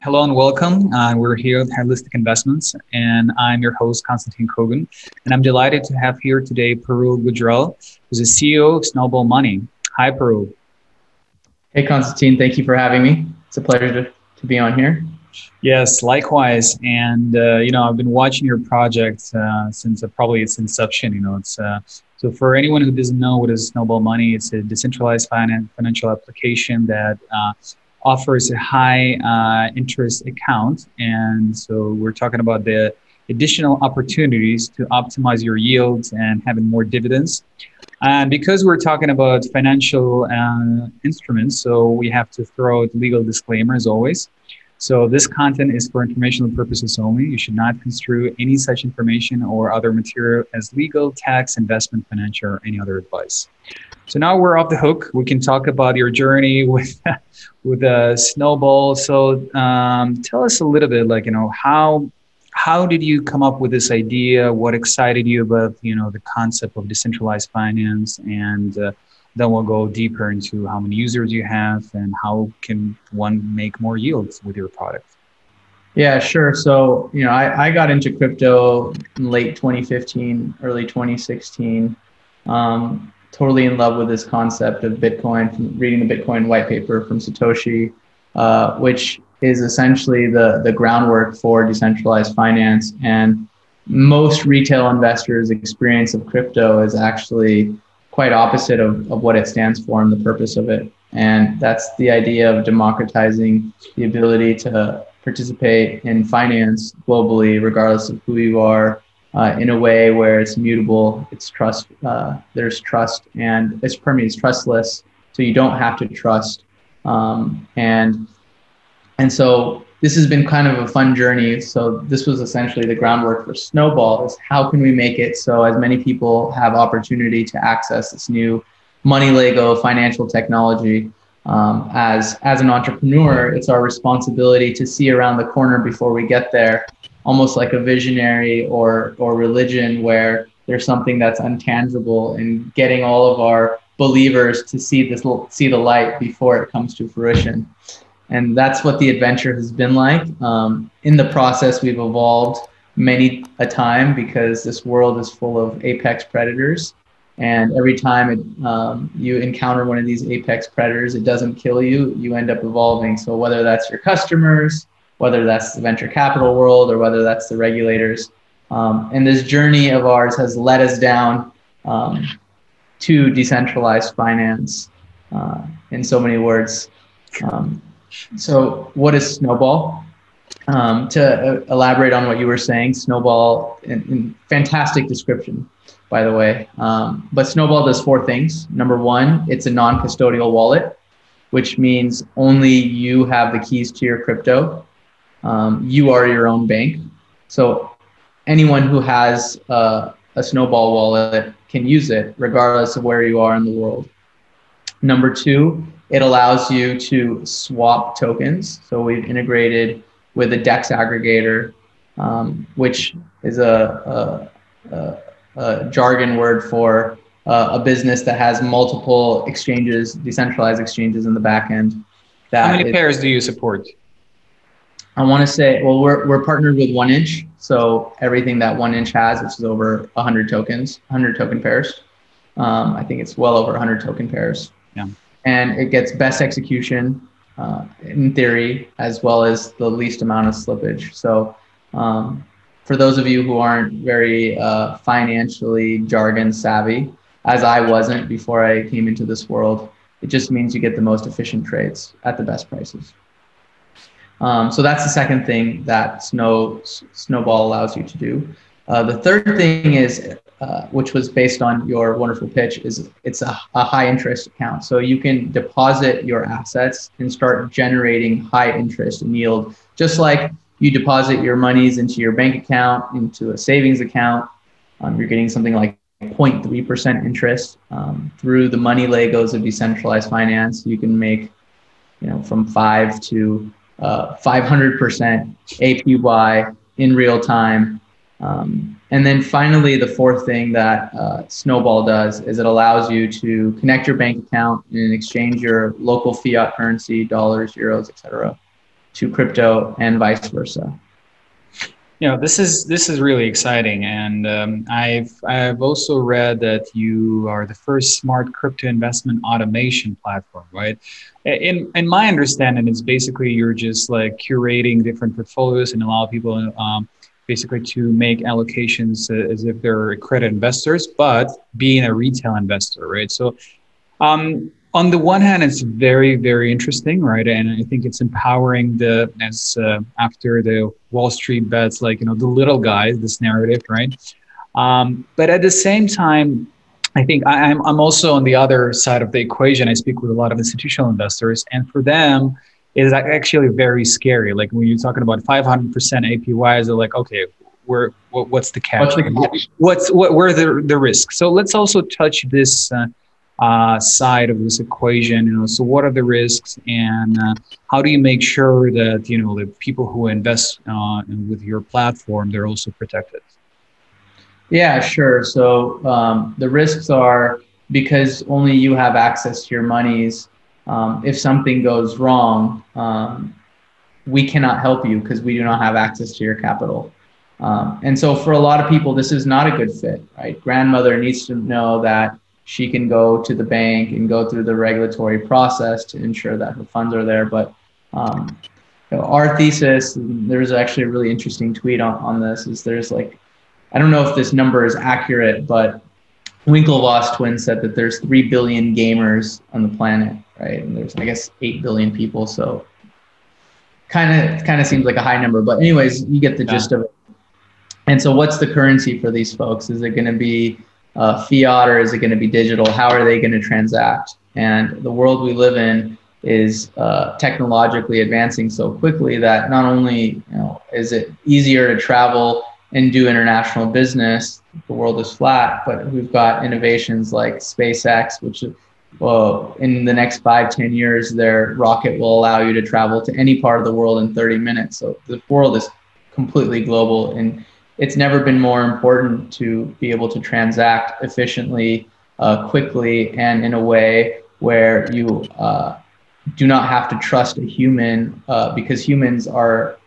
Hello and welcome. We're here at Holistic Investments, and I'm your host, Constantin Kogan. And I'm delighted to have here today Parul Gujral, who's the CEO of Snowball Money. Hi, Parul. Hey, Constantin. Thank you for having me. It's a pleasure to be on here. Yes, likewise. And, I've been watching your project since probably its inception. So for anyone who doesn't know what is Snowball Money, it's a decentralized financial application that offers a high interest account. And so we're talking about the additional opportunities to optimize your yields and having more dividends. And because we're talking about financial instruments, so we have to throw out legal disclaimers always. So this content is for informational purposes only. You should not construe any such information or other material as legal, tax, investment, financial, or any other advice. So now we're off the hook. We can talk about your journey with Snowball. So tell us a little bit, how did you come up with this idea? What excited you about the concept of decentralized finance? And then we'll go deeper into how many users you have and how can one make more yields with your product. Yeah, sure. So I got into crypto in late 2015, early 2016. Totally in love with this concept of Bitcoin, from reading the Bitcoin white paper from Satoshi, which is essentially the groundwork for decentralized finance. And most retail investors' experience of crypto is actually quite opposite of what it stands for and the purpose of it. And that's the idea of democratizing the ability to participate in finance globally, regardless of who you are, in a way where it's mutable, it's trust, there's trust, and it's trustless, so you don't have to trust. And so this has been kind of a fun journey. So this was essentially the groundwork for Snowball, is how can we make it so as many people have opportunity to access this new money Lego financial technology. As an entrepreneur, it's our responsibility to see around the corner before we get there, almost like a visionary or religion, where there's something that's intangible, and getting all of our believers to see the light before it comes to fruition. And that's what the adventure has been like. In the process, we've evolved many a time because this world is full of apex predators. And every time you encounter one of these apex predators, it doesn't kill you, you end up evolving. So whether that's your customers, whether that's the venture capital world, or whether that's the regulators. And this journey of ours has led us down to decentralized finance in so many words. So what is Snowball? To elaborate on what you were saying, Snowball, in fantastic description, by the way. But Snowball does four things. Number one, it's a non-custodial wallet, which means only you have the keys to your crypto. You are your own bank. So anyone who has a Snowball wallet can use it regardless of where you are in the world. Number two, it allows you to swap tokens. So we've integrated with a DEX aggregator, which is a jargon word for a business that has multiple exchanges, decentralized exchanges in the back end. How many pairs do you support? I want to say, well, we're partnered with 1inch. So everything that 1inch has, which is over 100 tokens, 100 token pairs. I think it's well over 100 token pairs. Yeah. And it gets best execution in theory, as well as the least amount of slippage. So for those of you who aren't very financially jargon savvy, as I wasn't before I came into this world, it just means you get the most efficient trades at the best prices. So that's the second thing that Snowball allows you to do. The third thing is, which was based on your wonderful pitch, is it's a high interest account. So you can deposit your assets and start generating high interest and yield, just like you deposit your monies into your bank account, into a savings account. You're getting something like 0.3% interest through the money Legos of decentralized finance. You can make, from 5 to 500% APY in real time. And then finally, the fourth thing that Snowball does is it allows you to connect your bank account and exchange your local fiat currency, dollars, euros, etc., to crypto and vice versa. This is really exciting, and I've also read that you are the first smart crypto investment automation platform, right? In my understanding, it's basically you're just like curating different portfolios and allow people basically to make allocations as if they're accredited investors, but being a retail investor, right? So on the one hand, it's very, very interesting, right? And I think it's empowering after the Wall Street bets, like, the little guys, this narrative, right? But at the same time, I think I'm also on the other side of the equation. I speak with a lot of institutional investors, and for them, it is actually very scary. Like when you're talking about 500% APYs, they're like, okay, what's the catch? What's where are the risks? So let's also touch this side of this equation. So what are the risks, and how do you make sure that the people who invest with your platform, they're also protected? Yeah, sure. So the risks are, because only you have access to your monies. If something goes wrong, we cannot help you because we do not have access to your capital. And so for a lot of people, this is not a good fit, right? Grandmother needs to know that she can go to the bank and go through the regulatory process to ensure that her funds are there. But our thesis, there's actually a really interesting tweet on this, is there's like, I don't know if this number is accurate, but Winklevoss twins said that there's 3 billion gamers on the planet, right? And there's, I guess, 8 billion people. So kind of seems like a high number, but anyways, you get the gist of it. And so what's the currency for these folks? Is it going to be fiat, or is it going to be digital? How are they going to transact? And the world we live in is technologically advancing so quickly that not only is it easier to travel and do international business, the world is flat, but we've got innovations like SpaceX, which in the next 5-10 years, their rocket will allow you to travel to any part of the world in 30 minutes. So the world is completely global, and it's never been more important to be able to transact efficiently, quickly, and in a way where you do not have to trust a human, because humans are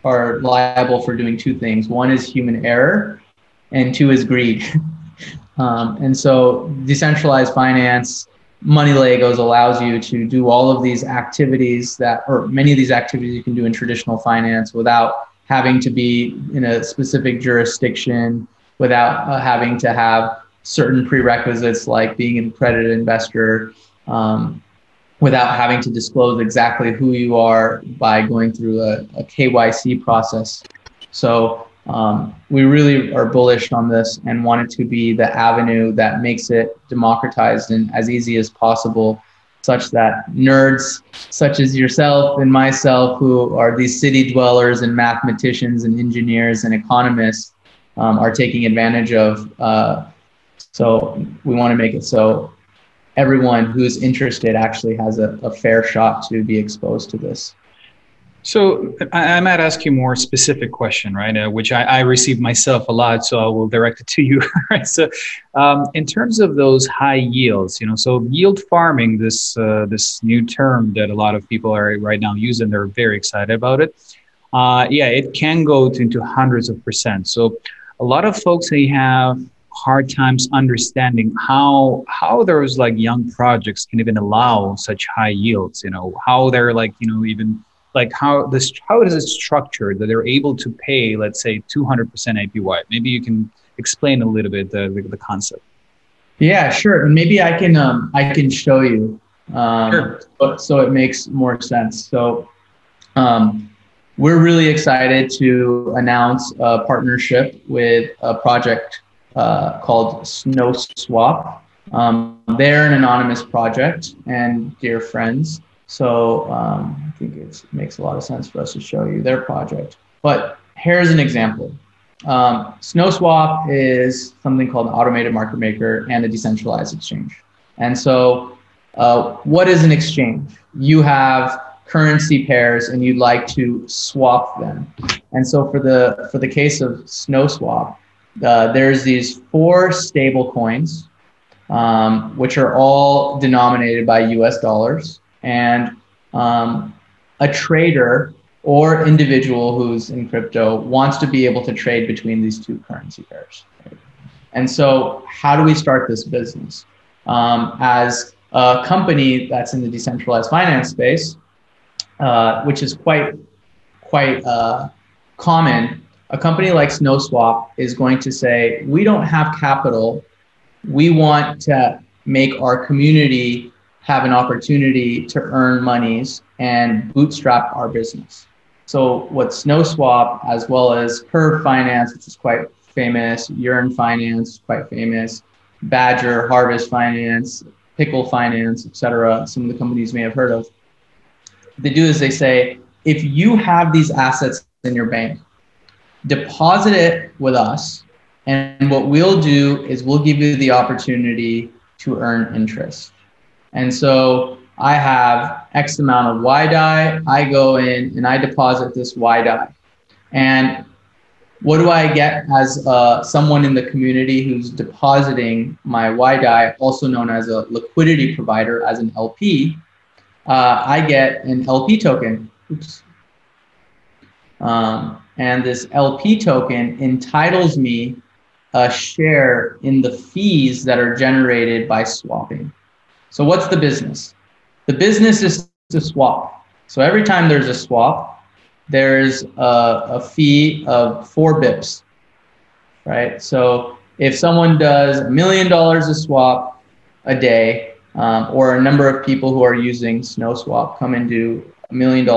liable for doing two things. One is human error, and two is greed. And so decentralized finance, Money Legos allows you to do all of these activities or many of these activities you can do in traditional finance without having to be in a specific jurisdiction, without having to have certain prerequisites like being an accredited investor, without having to disclose exactly who you are by going through a KYC process. So we really are bullish on this and want it to be the avenue that makes it democratized and as easy as possible, such that nerds such as yourself and myself, who are these city dwellers and mathematicians and engineers and economists, are taking advantage of. So we want to make it so everyone who's interested actually has a fair shot to be exposed to this. So I might ask you a more specific question, right? Which I receive myself a lot, so I will direct it to you. Right? So in terms of those high yields, so yield farming, this new term that a lot of people are right now using, they're very excited about it. It can go into hundreds of %. So a lot of folks, they have hard times understanding how those like young projects can even allow such high yields, how they're like, even like how is it structured that they're able to pay, let's say 200% APY. Maybe you can explain a little bit the concept. Yeah, sure. And maybe I can show you, sure. So it makes more sense. So we're really excited to announce a partnership with a project called SnowSwap. They're an anonymous project and dear friends. So I think it makes a lot of sense for us to show you their project. But here's an example. SnowSwap is something called an automated market maker and a decentralized exchange. And so what is an exchange? You have currency pairs and you'd like to swap them. And so for the case of SnowSwap, there's these 4 stable coins, which are all denominated by US dollars. And a trader or individual who's in crypto wants to be able to trade between these two currency pairs. Right? And so how do we start this business? As a company that's in the decentralized finance space, which is quite common, a company like SnowSwap is going to say, we don't have capital. We want to make our community have an opportunity to earn monies and bootstrap our business. So what SnowSwap, as well as Curve Finance, which is quite famous, Yearn Finance, quite famous, Badger, Harvest Finance, Pickle Finance, etc., some of the companies you may have heard of, they do is they say, if you have these assets in your bank, deposit it with us, and what we'll do is we'll give you the opportunity to earn interest. And so I have X amount of YDAI, I go in and I deposit this YDAI. And what do I get as someone in the community who's depositing my YDAI, also known as a liquidity provider, as an LP? I get an LP token. Oops. And this LP token entitles me a share in the fees that are generated by swapping. So what's the business? The business is to swap. So every time there's a swap, there's a fee of 4 bips, right? So if someone does $1 million a swap a day, or a number of people who are using SnowSwap come and do $1 million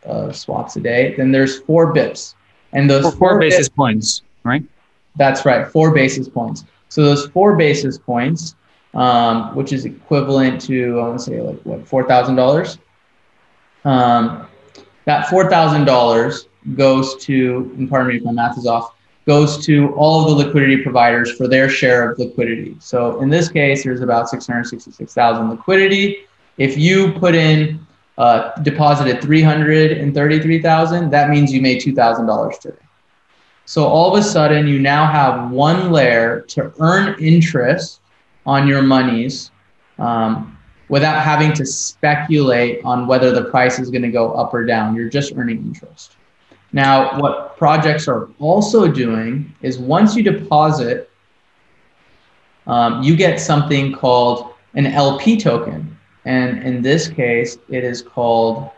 of swaps a day, then there's 4 bips. And those 4 basis points, right? That's right, 4 basis points. So those 4 basis points, which is equivalent to, I want to say like what, $4,000? That $4,000 goes to, and pardon me if my math is off, goes to all of the liquidity providers for their share of liquidity. So in this case, there's about 666,000 liquidity. If you put in, deposited 333,000, that means you made $2,000 today. So all of a sudden, you now have one layer to earn interest on your monies without having to speculate on whether the price is going to go up or down. You're just earning interest. Now, what projects are also doing is once you deposit, you get something called an LP token. And in this case, it is called,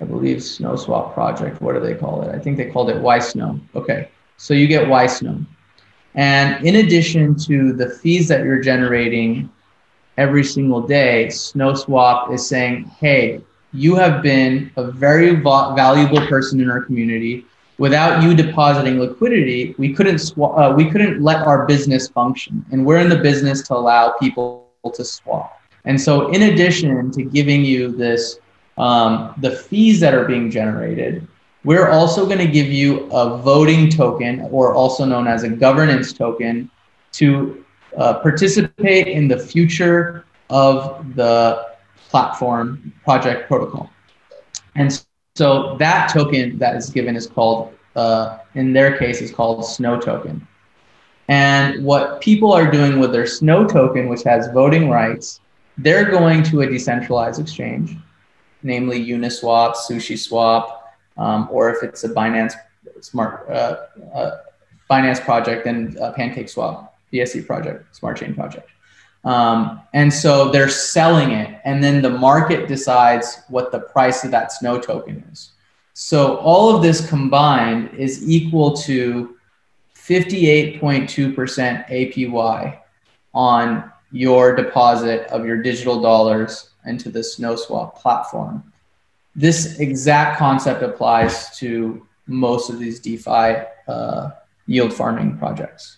I believe, SnowSwap project. What do they call it? I think they called it ySNOW. Okay, so you get ySNOW. And in addition to the fees that you're generating every single day, SnowSwap is saying, hey, you have been a very valuable person in our community. Without you depositing liquidity, we couldn't let our business function. And we're in the business to allow people to swap. And so in addition to giving you this, the fees that are being generated, we're also going to give you a voting token, or also known as a governance token, to participate in the future of the platform project protocol. And so that token that is given is called, in their case, is called SNOW token. And what people are doing with their SNOW token, which has voting rights, they're going to a decentralized exchange, namely Uniswap, SushiSwap, or if it's a Binance Smart Binance project, then PancakeSwap, BSC project, Smart Chain project. And so they're selling it, and then the market decides what the price of that SNOW token is. So all of this combined is equal to 58.2% APY on your deposit of your digital dollars into the SnowSwap platform. This exact concept applies to most of these DeFi yield farming projects.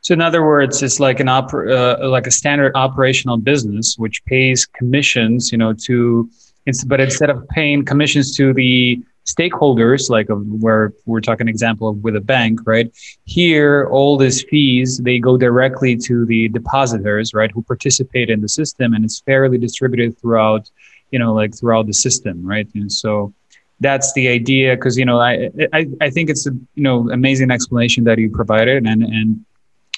So in other words, it's like like a standard operational business which pays commissions, but instead of paying commissions to the stakeholders, like where we're talking example of with a bank, right? Here, all these fees, they go directly to the depositors, right, who participate in the system, and it's fairly distributed throughout, throughout the system, right? And so that's the idea, because, I think it's amazing explanation that you provided, and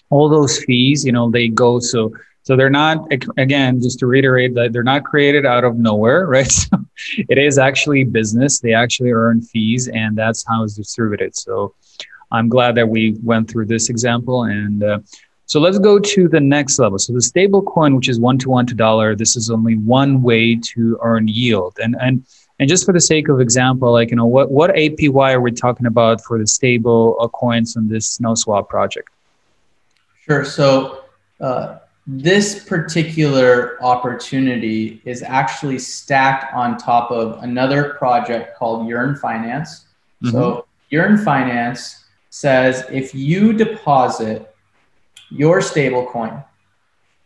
all those fees, they go, so So they're not, again, just to reiterate, that they're not created out of nowhere, right? So it is actually business. They actually earn fees, and that's how it's distributed. So I'm glad that we went through this example. And so let's go to the next level. So the stable coin, which is 1-to-1 to dollar, this is only one way to earn yield. And just for the sake of example, like, what APY are we talking about for the stable coins on this SNOWSwap project? Sure. So this particular opportunity is actually stacked on top of another project called Yearn Finance. Mm-hmm. So Yearn Finance says if you deposit your stable coin,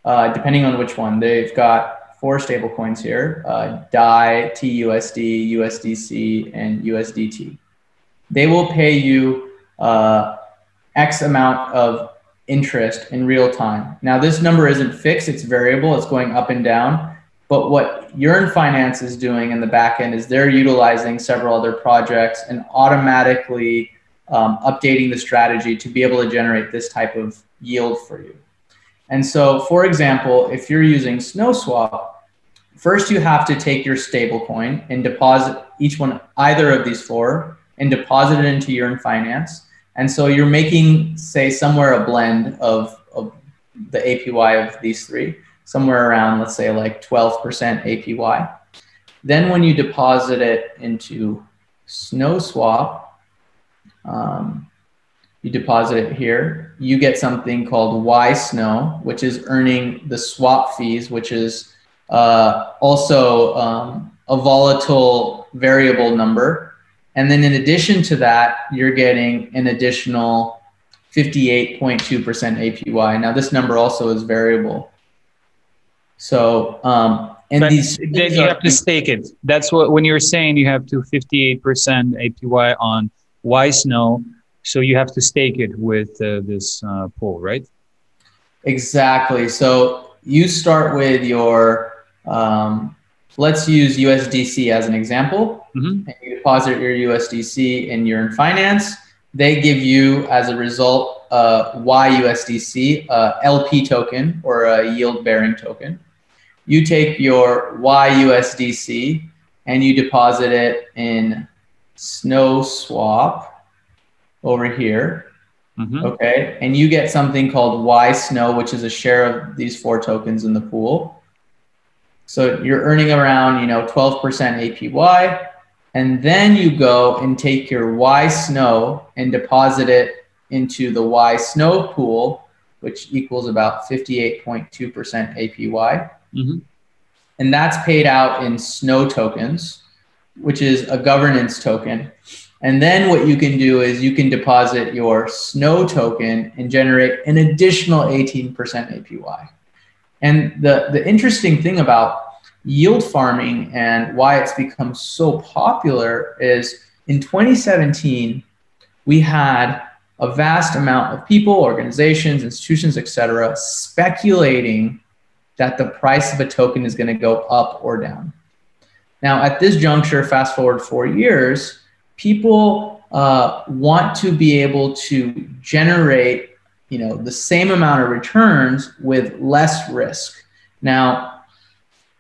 depending on which one, they've got 4 stable coins here, DAI, TUSD, USDC, and USDT. They will pay you X amount of interest in real time. Now, this number isn't fixed, it's variable, it's going up and down. But what Yearn Finance is doing in the back end is they're utilizing several other projects and automatically updating the strategy to be able to generate this type of yield for you. And so, for example, if you're using SNOWSwap, first you have to take your stable coin and deposit each one, either of these 4, and deposit it into Yearn Finance. And so you're making, say, somewhere a blend of the APY of these 3, somewhere around, let's say, like 12% APY. Then when you deposit it into SNOWSwap, you deposit it here, you get something called ySNOW, which is earning the swap fees, which is also a volatile variable number. And then in addition to that, you're getting an additional 58.2% APY. Now, this number also is variable. So, then you have to stake it. That's what, when you're saying you have to 58% APY on ySNOW, so you have to stake it with this pool, right? Exactly. So you start with your, let's use USDC as an example. Mm-hmm. And you deposit your USDC in Yearn Finance. They give you, as a result, YUSDC, LP token, or a yield-bearing token. You take your YUSDC and you deposit it in SNOWSwap over here. Mm-hmm. Okay, and you get something called ySNOW, which is a share of these 4 tokens in the pool. So you're earning around, 12% APY, and then you go and take your ySNOW and deposit it into the ySNOW pool, which equals about 58.2% APY. Mm-hmm. And that's paid out in SNOW tokens, which is a governance token. And then what you can do is you can deposit your SNOW token and generate an additional 18% APY. And the interesting thing about yield farming and why it's become so popular is in 2017, we had a vast amount of people, organizations, institutions, etc., speculating that the price of a token is going to go up or down. Now, at this juncture, fast forward 4 years, people want to be able to generate, the same amount of returns with less risk. Now,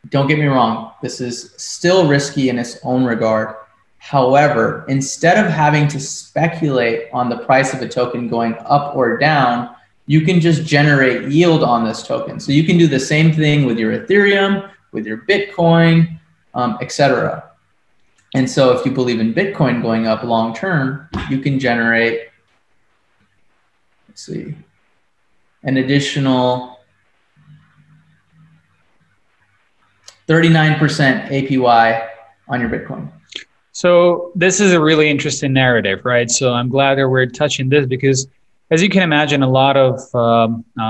don't get me wrong, this is still risky in its own regard. However, instead of having to speculate on the price of a token going up or down, you can just generate yield on this token. So you can do the same thing with your Ethereum, with your Bitcoin, etc. And so if you believe in Bitcoin going up long term, you can generate, let's see, an additional 39% APY on your Bitcoin. So this is a really interesting narrative, right? So I'm glad that we're touching this because, as you can imagine, a lot of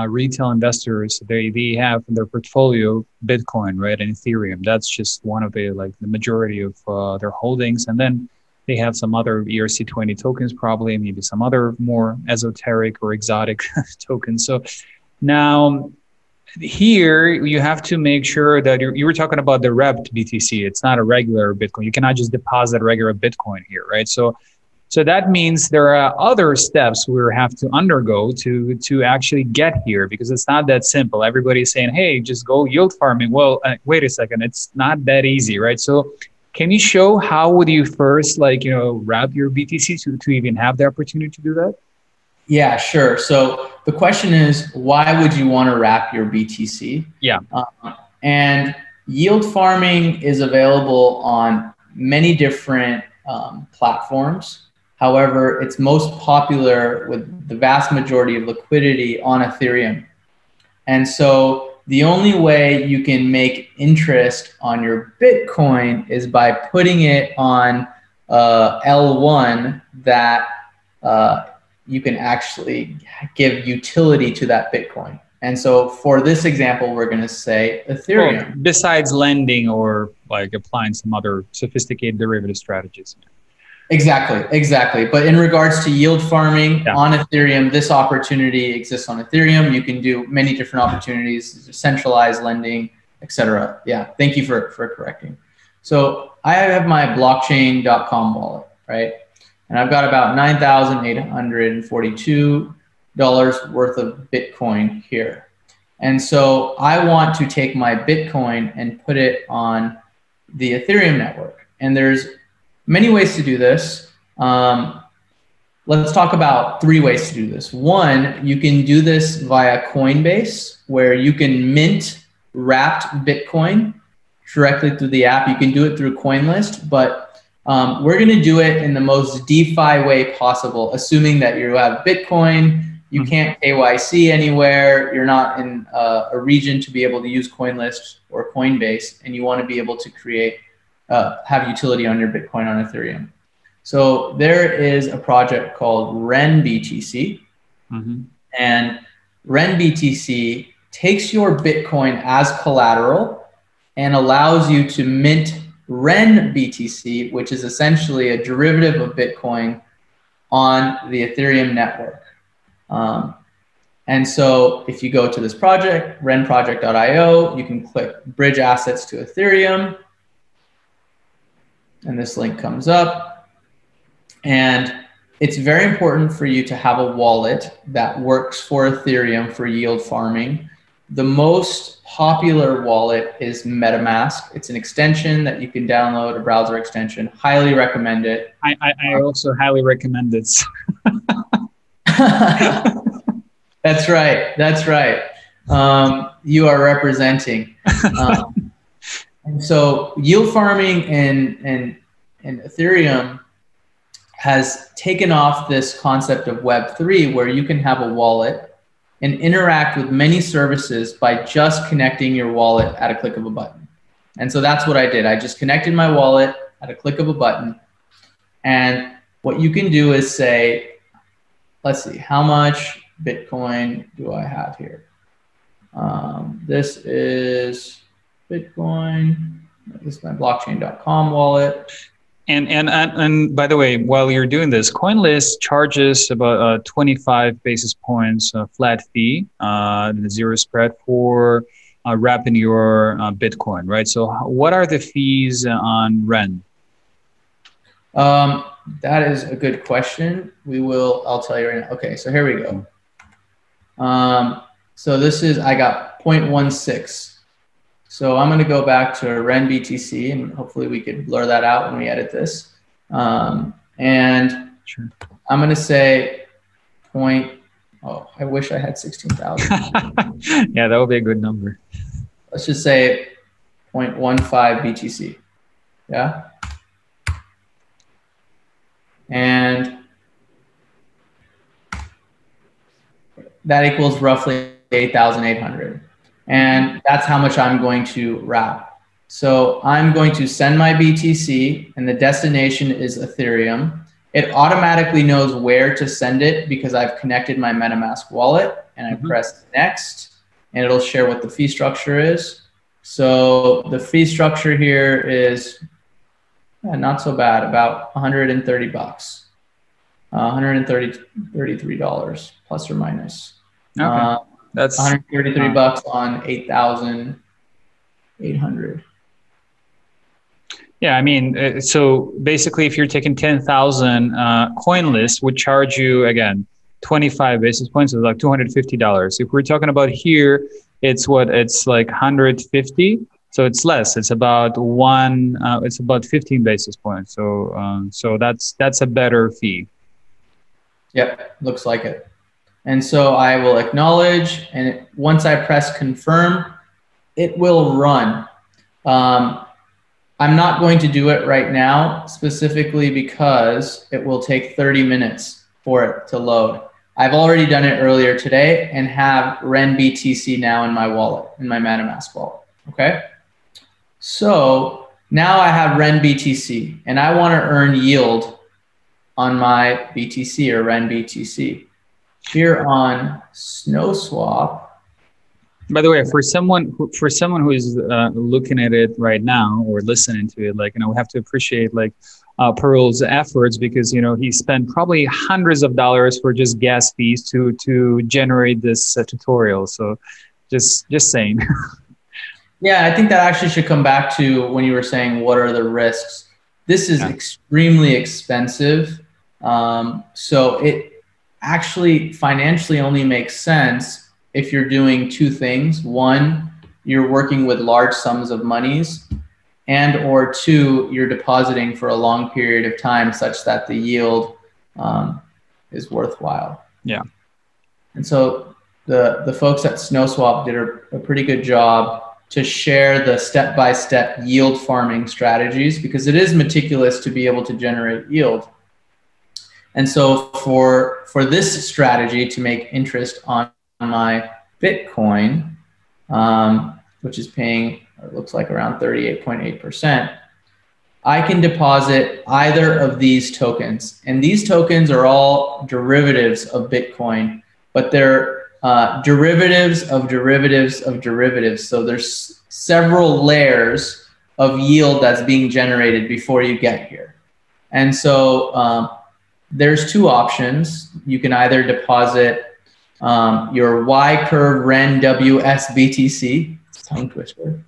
retail investors, they have in their portfolio Bitcoin, right, and Ethereum. That's just one of the majority of their holdings, and then they have some other ERC20 tokens, probably maybe some other more esoteric or exotic tokens. So now, here you have to make sure that you were talking about the repped BTC. It's not a regular Bitcoin. You cannot just deposit regular Bitcoin here, right? So So that means there are other steps we have to undergo to actually get here, because it's not that simple. Everybody's saying, hey, just go yield farming. Well, wait a second, it's not that easy, right? So can you show how would you first wrap your BTC to even have the opportunity to do that? Yeah, sure. So the question is, why would you want to wrap your BTC? Yeah. And yield farming is available on many different platforms. However, it's most popular with the vast majority of liquidity on Ethereum. And so the only way you can make interest on your Bitcoin is by putting it on L1 that you can actually give utility to that Bitcoin. And so for this example, we're going to say Ethereum. Well, besides lending or like applying some other sophisticated derivative strategies. Exactly. But in regards to yield farming on Ethereum, this opportunity exists on Ethereum. You can do many different opportunities, centralized lending, etc. Yeah, thank you for correcting. So I have my blockchain.com wallet, right? And I've got about $9,842 worth of Bitcoin here. And so I want to take my Bitcoin and put it on the Ethereum network. And there's many ways to do this. Let's talk about 3 ways to do this. One, you can do this via Coinbase, where you can mint wrapped Bitcoin directly through the app. You can do it through Coinlist, but we're going to do it in the most DeFi way possible, assuming that you have Bitcoin, you can't KYC anywhere, you're not in a region to be able to use Coinlist or Coinbase, and you want to be able to create have utility on your Bitcoin on Ethereum. So there is a project called RenBTC, and RenBTC takes your Bitcoin as collateral and allows you to mint RenBTC, which is essentially a derivative of Bitcoin on the Ethereum network. And so if you go to this project, renproject.io, you can click Bridge Assets to Ethereum, and this link comes up. And it's very important for you to have a wallet that works for Ethereum for yield farming. The most popular wallet is MetaMask. It's an extension that you can download, a browser extension. Highly recommend it. I also highly recommend it. That's right. You are representing. And so yield farming in Ethereum has taken off this concept of Web3, where you can have a wallet and interact with many services by just connecting your wallet at a click of a button. And so that's what I did. I just connected my wallet at a click of a button. And what you can do is say, let's see, how much Bitcoin do I have here? This is Bitcoin. This is my blockchain.com wallet. And by the way, while you're doing this, Coinlist charges about 25 basis points flat fee, the zero spread for wrapping your Bitcoin, right? So what are the fees on Ren? That is a good question. I'll tell you right now. Okay, so here we go. So this is, I got 0.16. So I'm going to go back to RenBTC, and hopefully we could blur that out when we edit this. And sure. I'm going to say I wish I had 16,000. Yeah, that would be a good number. Let's just say 0.15 BTC. Yeah. And that equals roughly 8,800. And that's how much I'm going to wrap. So I'm going to send my BTC, and the destination is Ethereum. It automatically knows where to send it because I've connected my MetaMask wallet, and I press next, and it'll share what the fee structure is. So the fee structure here is not so bad, about $130, $133 plus or minus. Okay. That's $133 on 8,800. Yeah, I mean, so basically, if you're taking 10,000, Coinlist would charge you again 25 basis points, so like $250. If we're talking about here, it's what it's like 150. So it's less. It's about one. It's about 15 basis points. So that's a better fee. Yep, looks like it. And so I will acknowledge, and once I press confirm, it will run. I'm not going to do it right now, specifically because it will take 30 minutes for it to load. I've already done it earlier today and have REN BTC now in my wallet, in my MetaMask wallet, okay? So now I have REN BTC and I want to earn yield on my BTC or REN BTC. Here on SnowSwap. By the way, for someone who is looking at it right now or listening to it, like, you know, we have to appreciate like Parul's efforts, because, you know, he spent probably hundreds of dollars for just gas fees to generate this tutorial. So just saying. Yeah, I think that actually should come back to when you were saying what are the risks. This is extremely expensive. So it actually financially only makes sense if you're doing two things. One, you're working with large sums of monies, and or two, you're depositing for a long period of time such that the yield is worthwhile. Yeah. And so the folks at SnowSwap did a pretty good job to share the step-by-step yield farming strategies, because it is meticulous to be able to generate yield. And so for this strategy to make interest on my Bitcoin, which is paying, it looks like around 38.8%, I can deposit either of these tokens. And these tokens are all derivatives of Bitcoin, but they're derivatives of derivatives of derivatives. So there's several layers of yield that's being generated before you get here. And so there's two options. You can either deposit your Y curve REN WSBTC, tongue twister,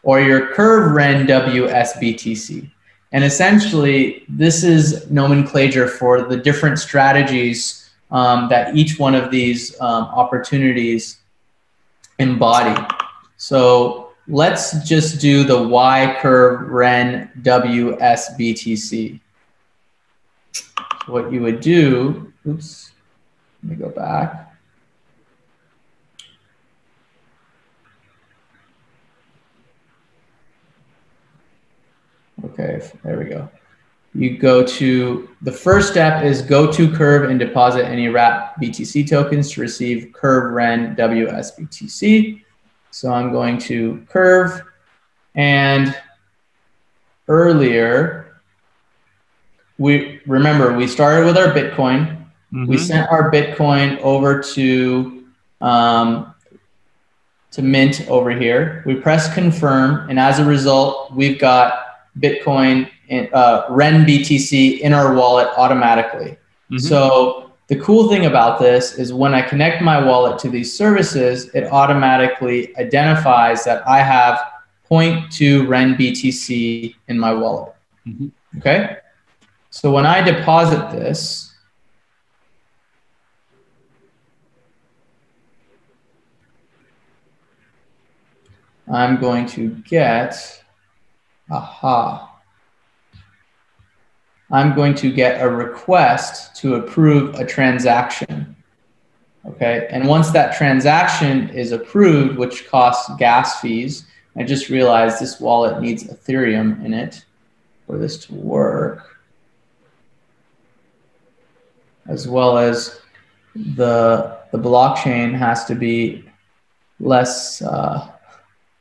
or your curve REN WSBTC. And essentially, this is nomenclature for the different strategies that each one of these opportunities embody. So let's just do the Y curve REN WSBTC. What you would do, oops, let me go back. Okay, there we go. You go to, the first step is go to Curve and deposit any wrapped BTC tokens to receive Curve REN WSBTC. So I'm going to Curve, and earlier, we started with our Bitcoin. Mm-hmm. We sent our Bitcoin over to Mint over here. We press confirm, and as a result, we've got Bitcoin in, REN BTC in our wallet automatically. Mm-hmm. So the cool thing about this is when I connect my wallet to these services, it automatically identifies that I have 0.2 REN BTC in my wallet. Mm-hmm. Okay. So when I deposit this, I'm going to get, I'm going to get a request to approve a transaction. Okay, and once that transaction is approved, which costs gas fees, I just realized this wallet needs Ethereum in it for this to work, as well as the blockchain has to be less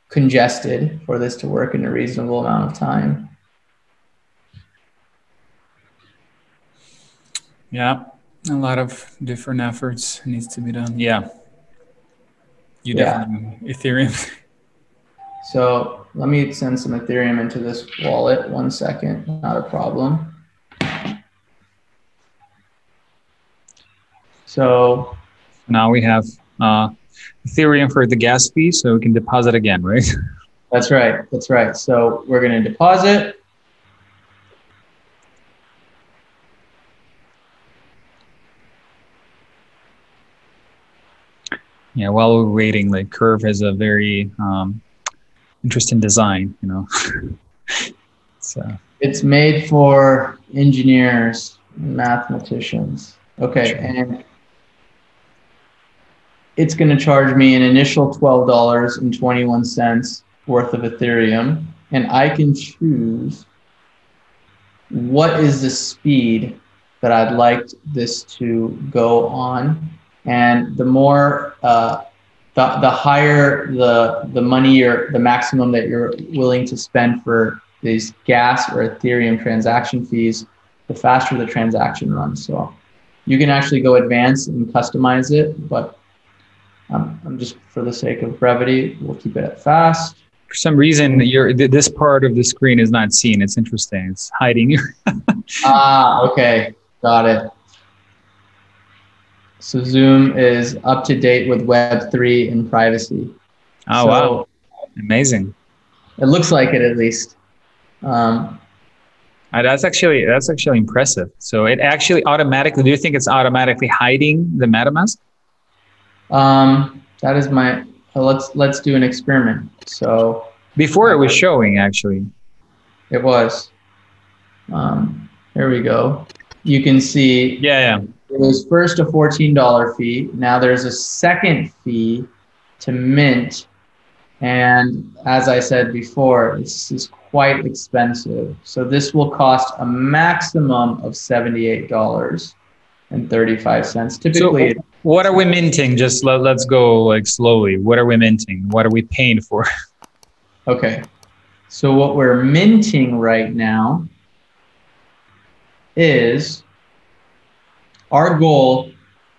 congested for this to work in a reasonable amount of time. Yeah, a lot of different efforts needs to be done. Yeah, you definitely Ethereum. So let me send some Ethereum into this wallet. 1 second, not a problem. So now we have Ethereum for the gas fee, so we can deposit again, right? That's right. That's right. So we're going to deposit. Yeah, while we're waiting, like Curve has a very interesting design, you know. So it's made for engineers and mathematicians. Okay, sure. and it's going to charge me an initial $12.21 worth of Ethereum, and I can choose what is the speed that I'd like this to go on. And the more, the higher the money or the maximum that you're willing to spend for these gas or Ethereum transaction fees, the faster the transaction runs. So you can actually go advanced and customize it, but I'm just, for the sake of brevity, we'll keep it at fast. For some reason, this part of the screen is not seen. It's interesting. It's hiding. Okay, got it. So Zoom is up to date with Web3 and privacy. Oh, so wow. Amazing. It looks like it, at least. That's actually impressive. So it actually automatically, do you think it's automatically hiding the MetaMask? That is my, let's do an experiment. So before it was showing, actually. It was. Here we go. You can see. Yeah. It was first a $14 fee. Now there's a second fee to mint. And as I said before, this is quite expensive. So this will cost a maximum of $78.35. Typically. So what are we minting? Just let's go like slowly. What are we minting? What are we paying for? Okay. So what we're minting right now is, our goal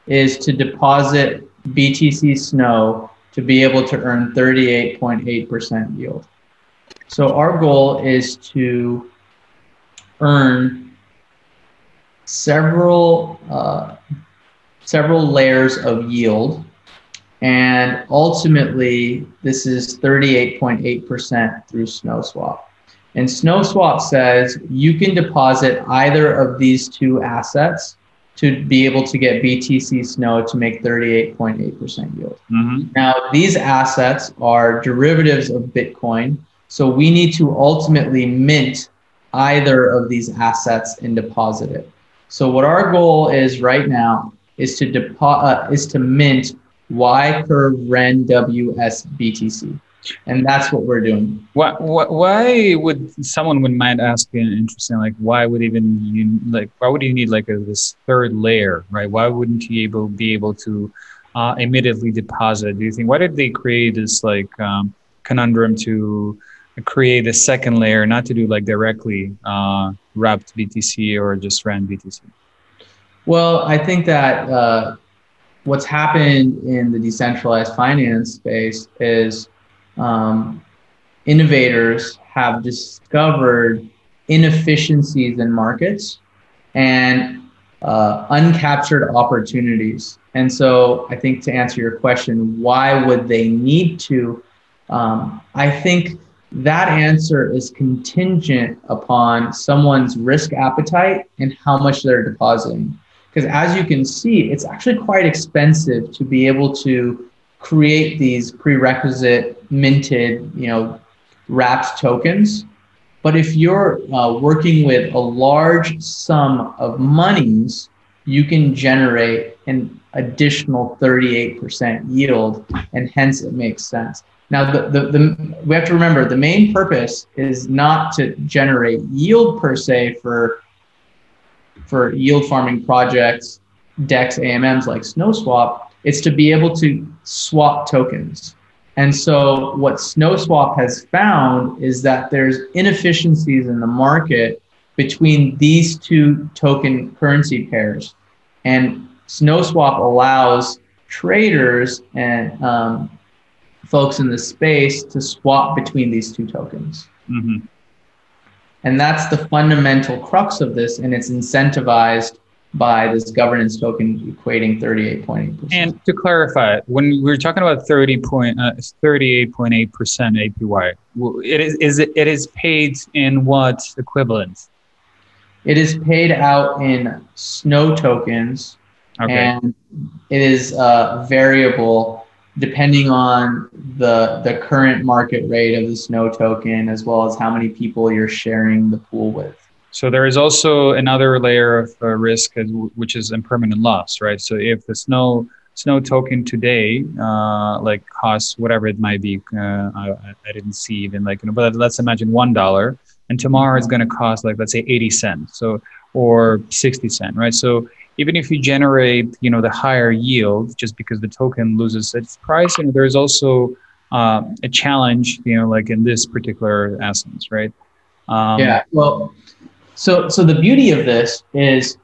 is to deposit BTC SNOW to be able to earn 38.8% yield. So our goal is to earn several layers of yield, and ultimately this is 38.8% through SnowSwap. And SnowSwap says you can deposit either of these two assets to be able to get BTC SNOW to make 38.8% yield. Mm-hmm. Now, these assets are derivatives of Bitcoin, so we need to ultimately mint either of these assets and deposit it. So what our goal is right now is to mint YCurve BTC. And that's what we're doing. Why would someone might ask, interesting, like why would you need like this third layer, right? Why wouldn't you be able to immediately deposit? Do you think, why did they create this like conundrum to create a second layer, not to do like directly wrapped BTC or just ran BTC? Well, I think that what's happened in the decentralized finance space is innovators have discovered inefficiencies in markets and uncaptured opportunities. And so I think, to answer your question, why would they need to? I think that answer is contingent upon someone's risk appetite and how much they're depositing. Because as you can see, it's actually quite expensive to be able to create these prerequisite minted, wrapped tokens. But if you're working with a large sum of monies, you can generate an additional 38% yield, and hence it makes sense. Now, we have to remember, the main purpose is not to generate yield per se for yield farming projects, DEX, AMMs like SnowSwap. It's to be able to swap tokens. And so what SnowSwap has found is that there's inefficiencies in the market between these two token currency pairs. And SnowSwap allows traders and folks in the space to swap between these two tokens. Mm-hmm. And that's the fundamental crux of this, and it's incentivized by this governance token equating 38.8%. And to clarify, when we're talking about 38.8% APY, it is paid in what equivalent? It is paid out in SNOW tokens, okay. And it is variable depending on the current market rate of the SNOW token, as well as how many people you're sharing the pool with. So there is also another layer of risk, which is impermanent loss, right? So if the SNOW token today, like costs whatever it might be, I didn't see even like, but let's imagine $1, and tomorrow it's going to cost like, let's say 80 cents, so, or 60 cents, right? So even if you generate, the higher yield, just because the token loses its price, there's also a challenge, like in this particular essence, right? Yeah, well, so the beauty of this is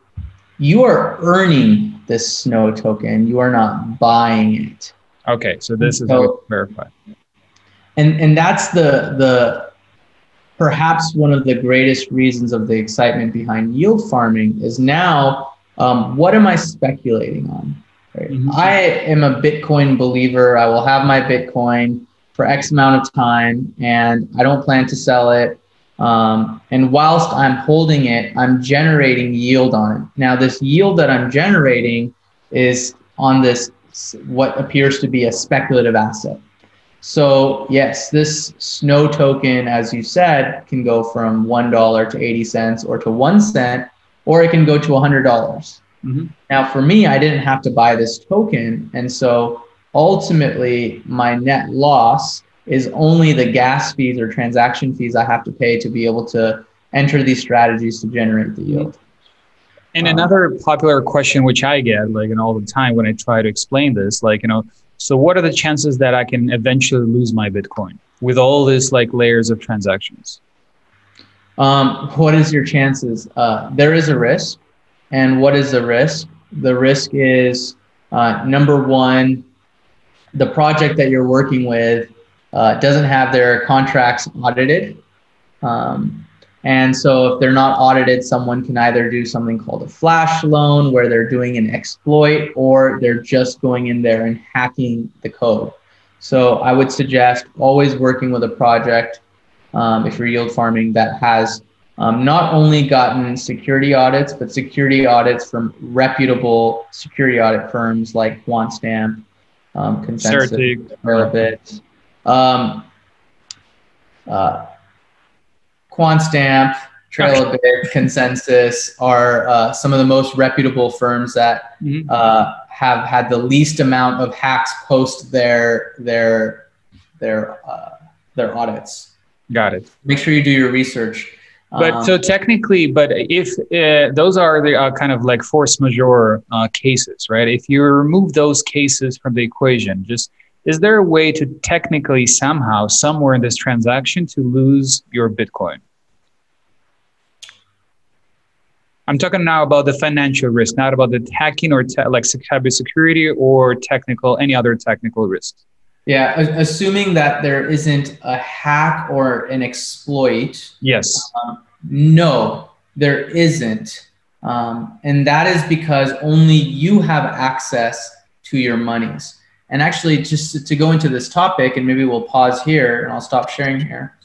you are earning this SNOW token. You are not buying it. Okay, so this is good to clarify. And that's the perhaps one of the greatest reasons of the excitement behind yield farming is now, what am I speculating on? Right? Mm-hmm. I am a Bitcoin believer. I will have my Bitcoin for X amount of time, and I don't plan to sell it. And whilst I'm holding it, I'm generating yield on it. Now, this yield that I'm generating is on this, what appears to be a speculative asset. So yes, this SNOW token, as you said, can go from $1 to 80 cents or to 1 cent, or it can go to $100. Mm-hmm. Now, for me, I didn't have to buy this token. And so ultimately, my net loss is only the gas fees or transaction fees I have to pay to be able to enter these strategies to generate the yield. And another popular question, which I get like all the time when I try to explain this, like, so what are the chances that I can eventually lose my Bitcoin with all this like layers of transactions? What is your chances? There is a risk. And what is the risk? The risk is, number one, the project that you're working with doesn't have their contracts audited. And so if they're not audited, someone can either do something called a flash loan where they're doing an exploit, or they're just going in there and hacking the code. So I would suggest always working with a project, if you're yield farming, that has not only gotten security audits, but security audits from reputable security audit firms like QuantStamp, Consensus, Curated. QuantStamp, TradFi, Consensus are some of the most reputable firms that have had the least amount of hacks post their audits. Got it. Make sure you do your research. But so technically, but if those are the kind of like force majeure cases, right? If you remove those cases from the equation, is there a way to technically somehow, somewhere in this transaction, to lose your Bitcoin? I'm talking now about the financial risk, not about the hacking or like cybersecurity or any other technical risks. Yeah, assuming that there isn't a hack or an exploit. Yes. No, there isn't. And that is because only you have access to your monies. And actually, just to go into this topic, and maybe we'll pause here and I'll stop sharing here.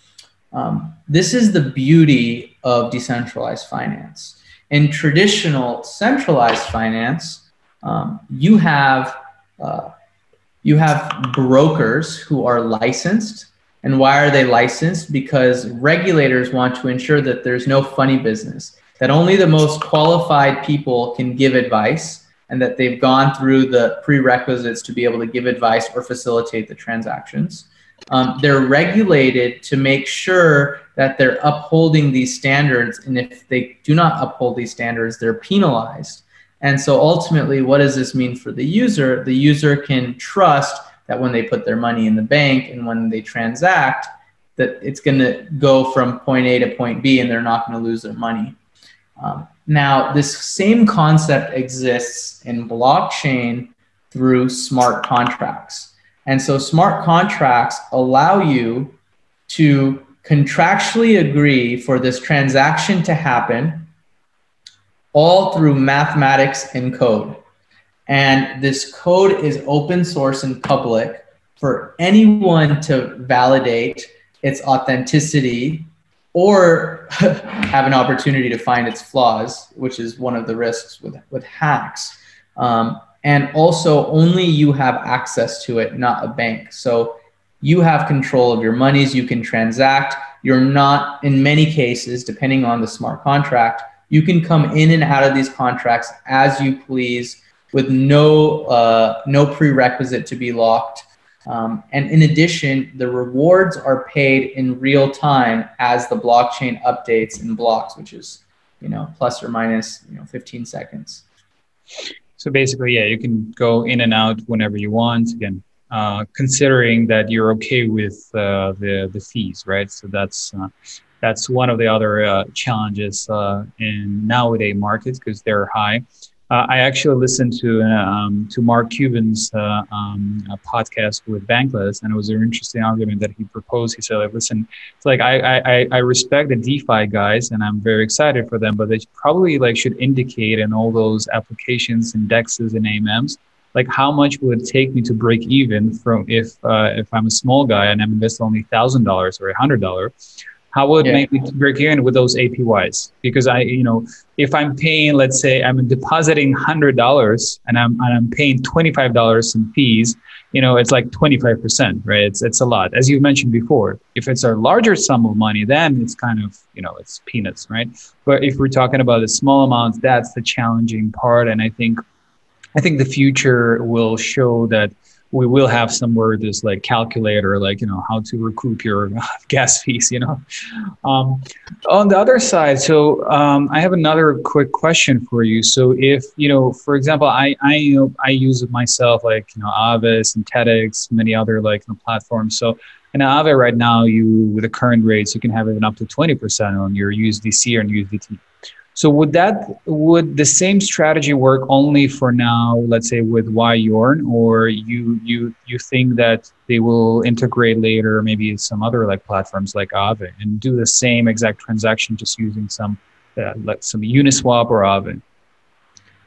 This is the beauty of decentralized finance. In traditional centralized finance, you have brokers who are licensed. And why are they licensed? Because regulators want to ensure that there's no funny business, that only the most qualified people can give advice, and that they've gone through the prerequisites to be able to give advice or facilitate the transactions. They're regulated to make sure that they're upholding these standards. And if they do not uphold these standards, they're penalized. And so ultimately, what does this mean for the user? The user can trust that when they put their money in the bank and when they transact, that it's going to go from point A to point B and they're not going to lose their money. Now, this same concept exists in blockchain through smart contracts. And so smart contracts allow you to contractually agree for this transaction to happen all through mathematics and code. And this code is open source and public for anyone to validate its authenticity or have an opportunity to find its flaws, which is one of the risks with hacks. And also only you have access to it, not a bank. So you have control of your monies, you can transact. You're not, in many cases, depending on the smart contract, you can come in and out of these contracts as you please with no prerequisite to be locked. And in addition, the rewards are paid in real time as the blockchain updates and blocks, which is, plus or minus, 15 seconds. So basically, yeah, you can go in and out whenever you want. Again, considering that you're okay with the fees, right? So that's one of the other challenges in nowadays markets because they're high. I actually listened to Mark Cuban's podcast with Bankless, and it was an interesting argument that he proposed. He said, like, listen, it's like I respect the DeFi guys, and I'm very excited for them, but they probably should indicate in all those applications, indexes, and AMMs, like how much would it take me to break even from if I'm a small guy and I'm investing only $1,000 or $100. How would it make me break even with those APYs? Because if I'm paying, let's say I'm depositing $100 and I'm paying $25 in fees, it's like 25%, right? It's a lot. As you mentioned before, if it's a larger sum of money, then it's kind of, it's peanuts, right? But if we're talking about the small amounts, that's the challenging part. And I think the future will show that we will have somewhere this calculator, how to recoup your gas fees, On the other side, so I have another quick question for you. So if, for example, I use it myself, Aave, Synthetics, many other platforms. So in Aave right now, with the current rates, you can have even up to 20% on your USDC or USDT. So would the same strategy work only for now, let's say with yYorn, or you think that they will integrate later, maybe some other platforms like Aave and do the same exact transaction just using some Uniswap or Aave?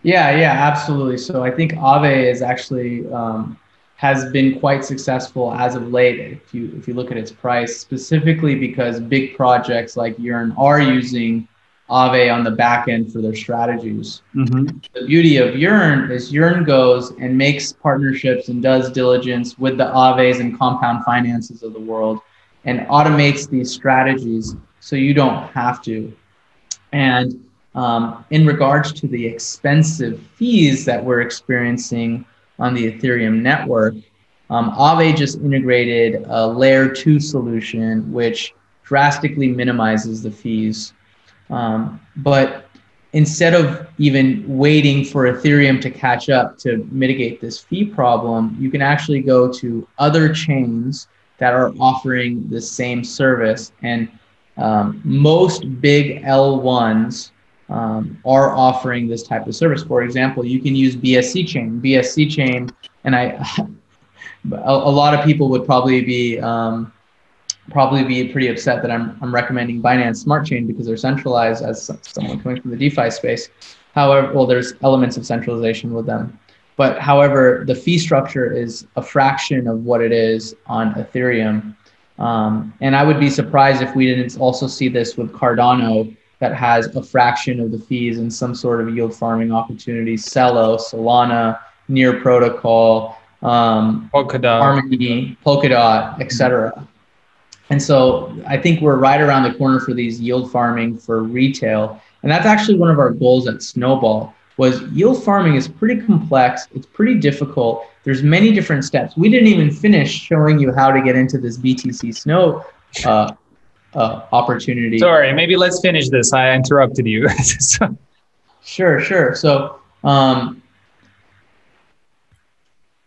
Yeah, absolutely. So I think Aave is actually has been quite successful as of late. If you look at its price, specifically because big projects like yYorn are using Aave on the back end for their strategies. Mm-hmm. The beauty of yYorn is yYorn goes and makes partnerships and does diligence with the Aaves and compound finances of the world and automates these strategies so you don't have to. And in regards to the expensive fees that we're experiencing on the Ethereum network, Aave just integrated a layer 2 solution, which drastically minimizes the fees. But instead of even waiting for Ethereum to catch up to mitigate this fee problem, you can actually go to other chains that are offering the same service. And most big L1s are offering this type of service. For example, you can use BSC chain. BSC chain, and a lot of people would probably be pretty upset that I'm recommending Binance Smart Chain because they're centralized as someone coming from the DeFi space. However, well, there's elements of centralization with them. But however, the fee structure is a fraction of what it is on Ethereum. And I would be surprised if we didn't also see this with Cardano that has a fraction of the fees and some sort of yield farming opportunities. Celo, Solana, Near Protocol, Harmony, Polkadot, etc. And so I think we're right around the corner for these yield farming for retail. And that's actually one of our goals at Snowball. Was yield farming is pretty complex. It's pretty difficult. There's many different steps. We didn't even finish showing you how to get into this BTC SNOW opportunity. Sorry, maybe let's finish this. I interrupted you. Sure. So,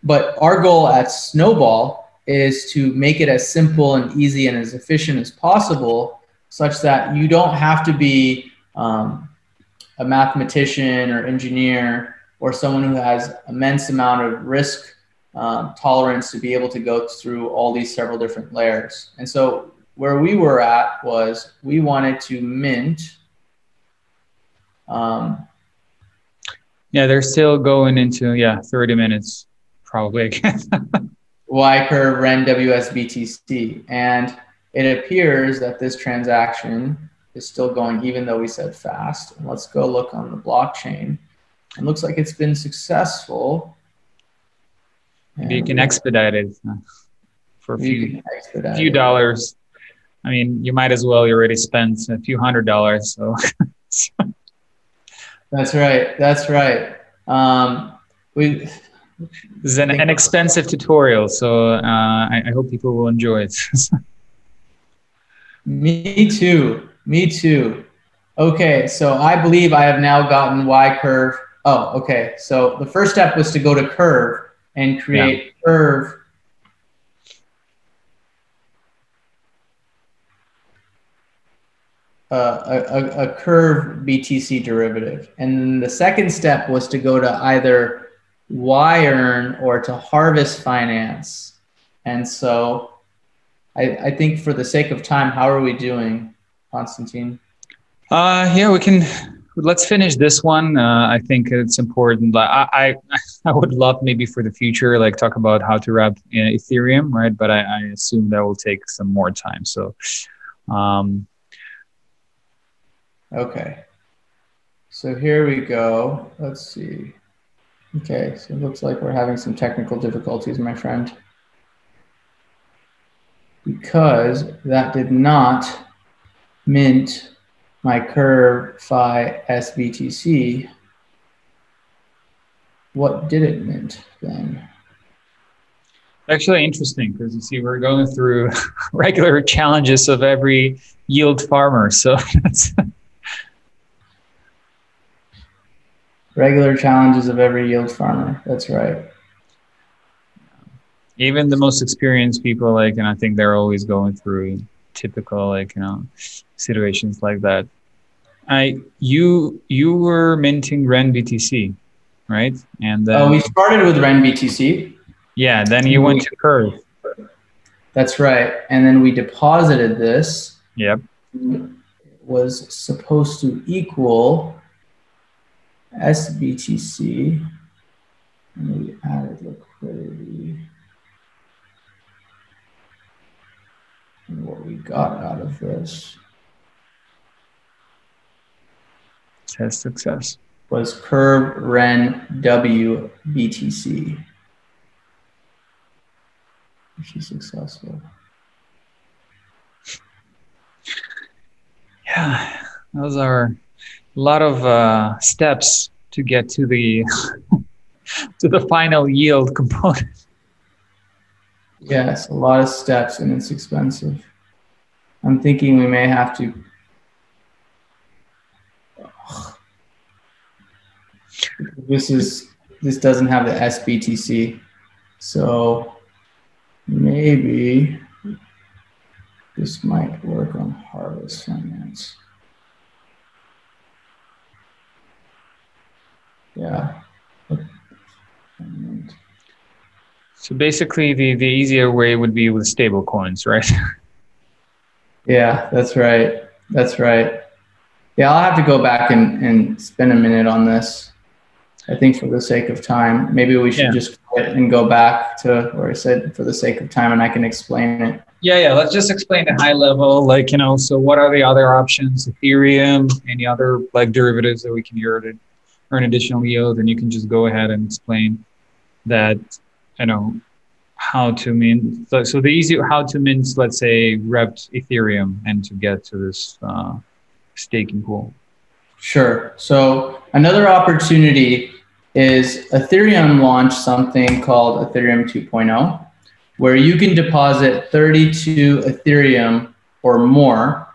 but our goal at Snowball is to make it as simple and easy and as efficient as possible, such that you don't have to be a mathematician or engineer or someone who has immense amount of risk tolerance to be able to go through all these several different layers. And so where we were at was we wanted to mint. Yeah, they're still going into 30 minutes probably. Y curve Ren WSBTC, and it appears that this transaction is still going, even though we said fast. And let's go look on the blockchain. It looks like it's been successful. Maybe you can expedite it for a few dollars. I mean, you might as well. You already spent a few $100s, so. That's right. That's right. This is an expensive tutorial, so I hope people will enjoy it. Me too. Me too. Okay, so I believe I have now gotten Y curve. Oh, okay. So the first step was to go to curve and create curve. A curve BTC derivative. And then the second step was to go to either YEarn or to harvest finance. And so I think for the sake of time, how are we doing, Constantin? Yeah, we can. Let's finish this one. I think it's important. I would love maybe for the future, like talk about how to wrap Ethereum, right? But I assume that will take some more time. So, okay. So here we go. Let's see. Okay, so it looks like we're having some technical difficulties, my friend, because that did not mint my curve phi SBTC. What did it mint then? Actually interesting, because you see we're going through regular challenges of every yield farmer. So that's regular challenges of every yield farmer. That's right. Even the most experienced people, like, and I think they're always going through typical, like, situations like that. You were minting REN BTC, right? And then we started with REN BTC. Yeah, then you went to curve. That's right. And then we deposited this. Yep. It was supposed to equal SBTC, and we added liquidity. And what we got out of this test success was curve REN WBTC, which is successful. Yeah, those are a lot of steps to get to the to the final yield component. Yes, a lot of steps, and it's expensive. I'm thinking we may have to. This doesn't have the SBTC, so maybe this might work on harvest finance. Yeah. So basically the easier way would be with stable coins, right? Yeah, that's right. That's right. Yeah, I'll have to go back and spend a minute on this. I think for the sake of time, maybe we should just quit and go back to where I said for the sake of time, and I can explain it. Yeah. Let's just explain at high level, like, so what are the other options? Ethereum, any other like derivatives that we can earn additional yield, and you can just go ahead and explain that, how to mint. So how to mint, let's say, repped Ethereum and to get to this staking pool. Sure. So another opportunity is Ethereum launched something called Ethereum 2.0, where you can deposit 32 Ethereum or more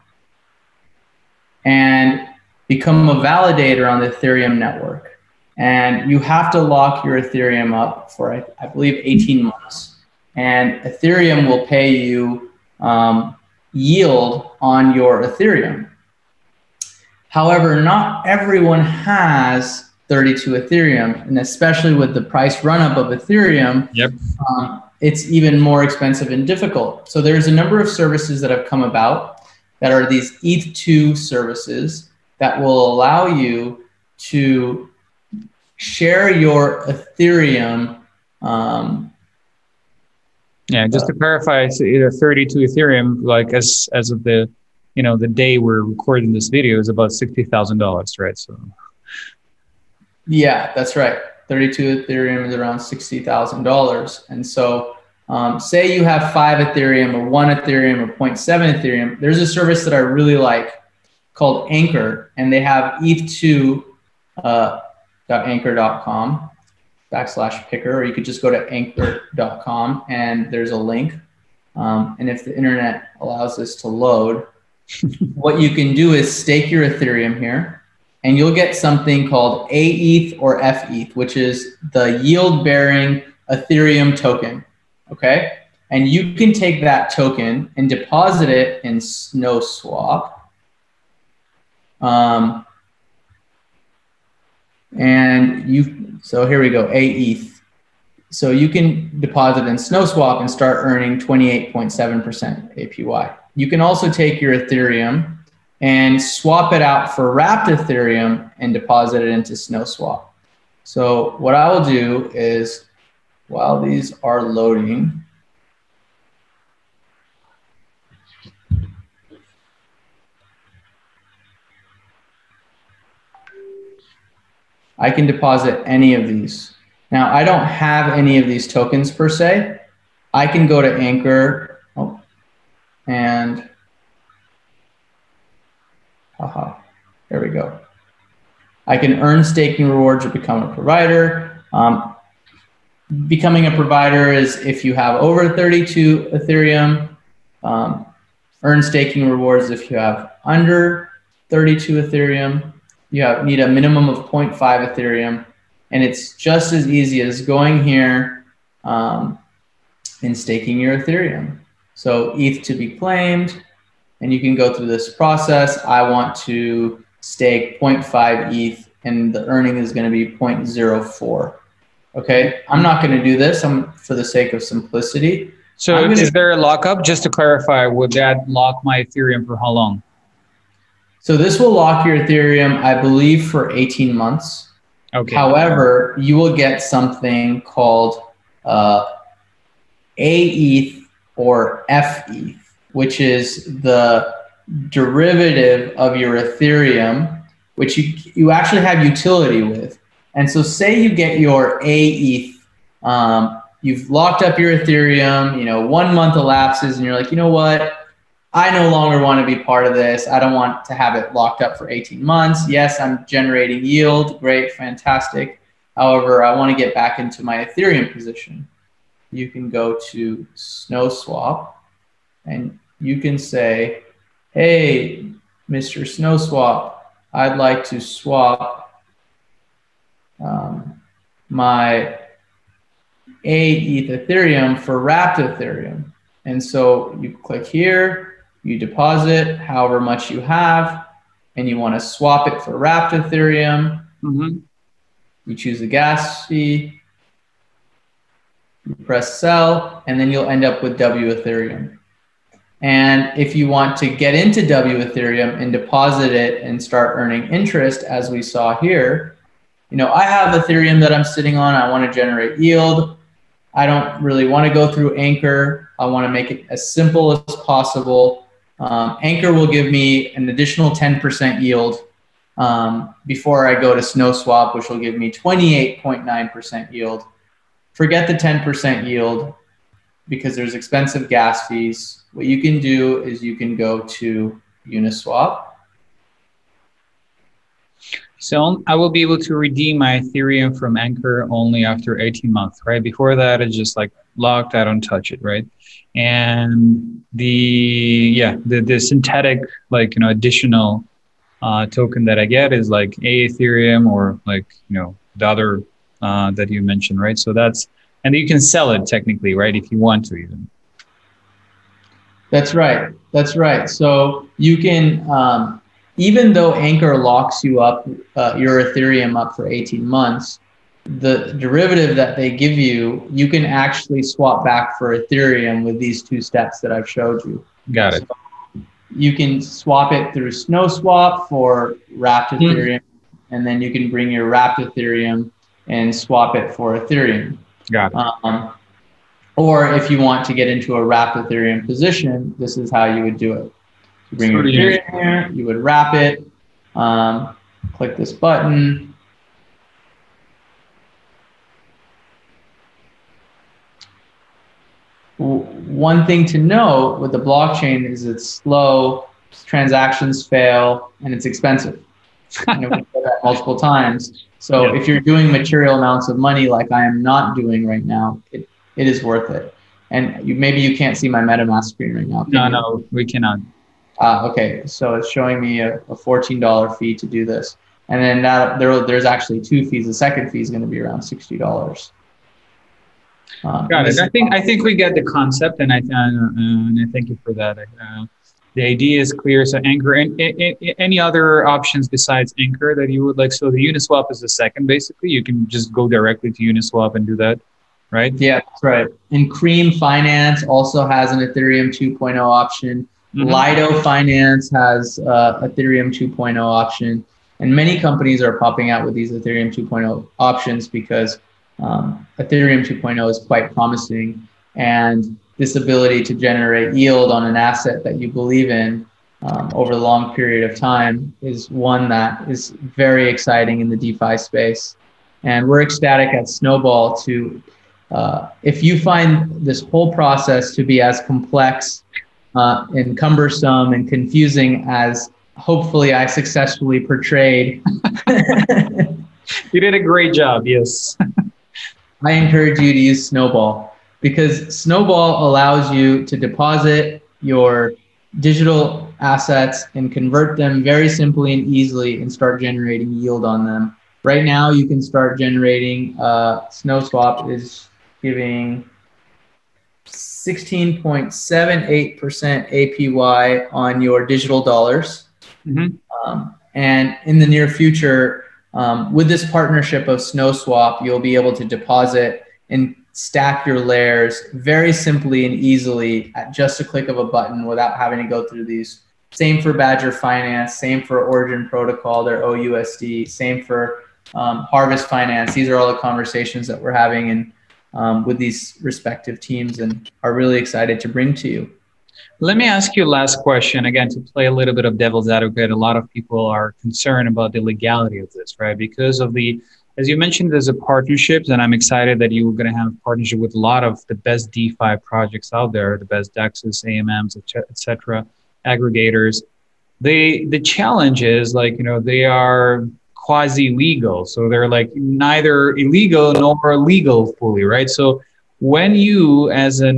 and become a validator on the Ethereum network. And you have to lock your Ethereum up for, I believe, 18 months. And Ethereum will pay you yield on your Ethereum. However, not everyone has 32 Ethereum, and especially with the price run-up of Ethereum, it's even more expensive and difficult. So there's a number of services that have come about that are these ETH2 services that will allow you to share your Ethereum. Just to clarify, it's either 32 Ethereum, like as of the, the day we're recording this video, is about $60,000, right? So. Yeah, that's right. 32 Ethereum is around $60,000. And so say you have 5 Ethereum or 1 Ethereum or 0.7 Ethereum. There's a service that I really like called Anchor, and they have eth2.anchor.com/picker, or you could just go to anchor.com and there's a link. And if the internet allows this to load, what you can do is stake your Ethereum here, and you'll get something called aETH or fETH, which is the yield-bearing Ethereum token, okay? And you can take that token and deposit it in SNOWSwap. So here we go, aETH. So you can deposit in SNOWSwap and start earning 28.7% APY. You can also take your Ethereum and swap it out for wrapped Ethereum and deposit it into SNOWSwap. So what I will do is, while these are loading, I can deposit any of these. Now, I don't have any of these tokens per se. I can go to Anchor, and there we go. I can earn staking rewards or become a provider. Becoming a provider is if you have over 32 Ethereum. Earn staking rewards if you have under 32 Ethereum. You need a minimum of 0.5 Ethereum. And it's just as easy as going here and staking your Ethereum. So ETH to be claimed, and you can go through this process. I want to stake 0.5 ETH, and the earning is going to be 0.04. Okay, I'm not going to do this for the sake of simplicity. So is there a lockup? Just to clarify, would that lock my Ethereum for how long? So this will lock your Ethereum, I believe, for 18 months. Okay. However, you will get something called aETH or fETH, which is the derivative of your Ethereum, which you actually have utility with. And so say you get your aETH, you've locked up your Ethereum, 1 month elapses and you're like, you know what? I no longer want to be part of this. I don't want to have it locked up for 18 months. Yes, I'm generating yield. Great, fantastic. However, I want to get back into my Ethereum position. You can go to SNOWSwap and you can say, hey, Mr. SNOWSwap, I'd like to swap my aETH Ethereum for wrapped Ethereum. And so you click here, you deposit however much you have, and you want to swap it for wrapped Ethereum. Mm-hmm. You choose the gas fee, you press sell, and then you'll end up with W Ethereum. And if you want to get into W Ethereum and deposit it and start earning interest, as we saw here, I have Ethereum that I'm sitting on. I want to generate yield. I don't really want to go through Anchor. I want to make it as simple as possible. Anchor will give me an additional 10% yield before I go to SNOWSwap, which will give me 28.9% yield. Forget the 10% yield because there's expensive gas fees. What you can do is you can go to Uniswap. So I will be able to redeem my Ethereum from Anchor only after 18 months, right? Before that, it's just like locked. I don't touch it, right? And the synthetic, additional token that I get is like a Ethereum or the other that you mentioned, right? So and you can sell it technically, right? If you want to even. That's right. That's right. So you can, even though Anchor locks you up, your Ethereum up for 18 months, the derivative that they give you, you can actually swap back for Ethereum with these 2 steps that I've showed you. Got it. So you can swap it through SNOWSwap for wrapped Ethereum, and then you can bring your wrapped Ethereum and swap it for Ethereum. Got it. Or if you want to get into a wrapped Ethereum position, this is how you would do it. You bring your Ethereum here, you would wrap it, click this button, one thing to note with the blockchain is it's slow, transactions fail, and it's expensive. We've said that multiple times. So if you're doing material amounts of money like I am not doing right now, it is worth it. And maybe you can't see my MetaMask screen right now. No, we cannot. Okay, so it's showing me a $14 fee to do this. And then there's actually two fees. The second fee is going to be around $60. Got it. I think we get the concept, and I thank you for that. The idea is clear. So Anchor, and any other options besides Anchor that you would like? So the Uniswap is the second, basically. You can just go directly to Uniswap and do that, right? Yeah, that's right. And Cream Finance also has an Ethereum 2.0 option. Lido Finance has Ethereum 2.0 option. And many companies are popping out with these Ethereum 2.0 options because Ethereum 2.0 is quite promising. And this ability to generate yield on an asset that you believe in over a long period of time is one that is very exciting in the DeFi space. And we're ecstatic at Snowball to, if you find this whole process to be as complex and cumbersome and confusing as hopefully I successfully portrayed. You did a great job, yes. I encourage you to use Snowball because Snowball allows you to deposit your digital assets and convert them very simply and easily and start generating yield on them. Right now, you can start generating, SnowSwap is giving 16.78% APY on your digital dollars. And in the near future, with this partnership of SnowSwap, you'll be able to deposit and stack your layers very simply and easily at just a click of a button without having to go through these. Same for Badger Finance, same for Origin Protocol, their OUSD, same for Harvest Finance. These are all the conversations that we're having and with these respective teams and are really excited to bring to you. Let me ask you a last question, again, to play a little bit of devil's advocate. A lot of people are concerned about the legality of this, right? Because of the, as you mentioned, there's a partnership, and I'm excited that you're going to have a partnership with a lot of the best DeFi projects out there, the best DEXs, AMMs, et cetera, aggregators. The challenge is, like, you know, they are quasi-legal. So they're like neither illegal nor legal fully, right? So when you, as a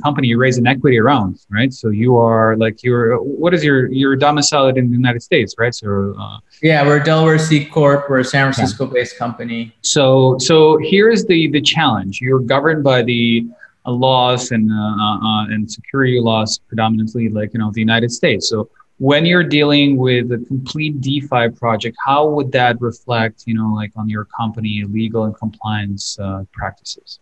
company, you raise an equity round, right? So you are like, you're domiciled in the United States, right? So yeah, we're a Delaware C Corp. We're a San Francisco-based company. So here's the challenge. You're governed by the laws and security laws, predominantly, like, the United States. So when you're dealing with a complete DeFi project, how would that reflect, like on your company legal and compliance practices?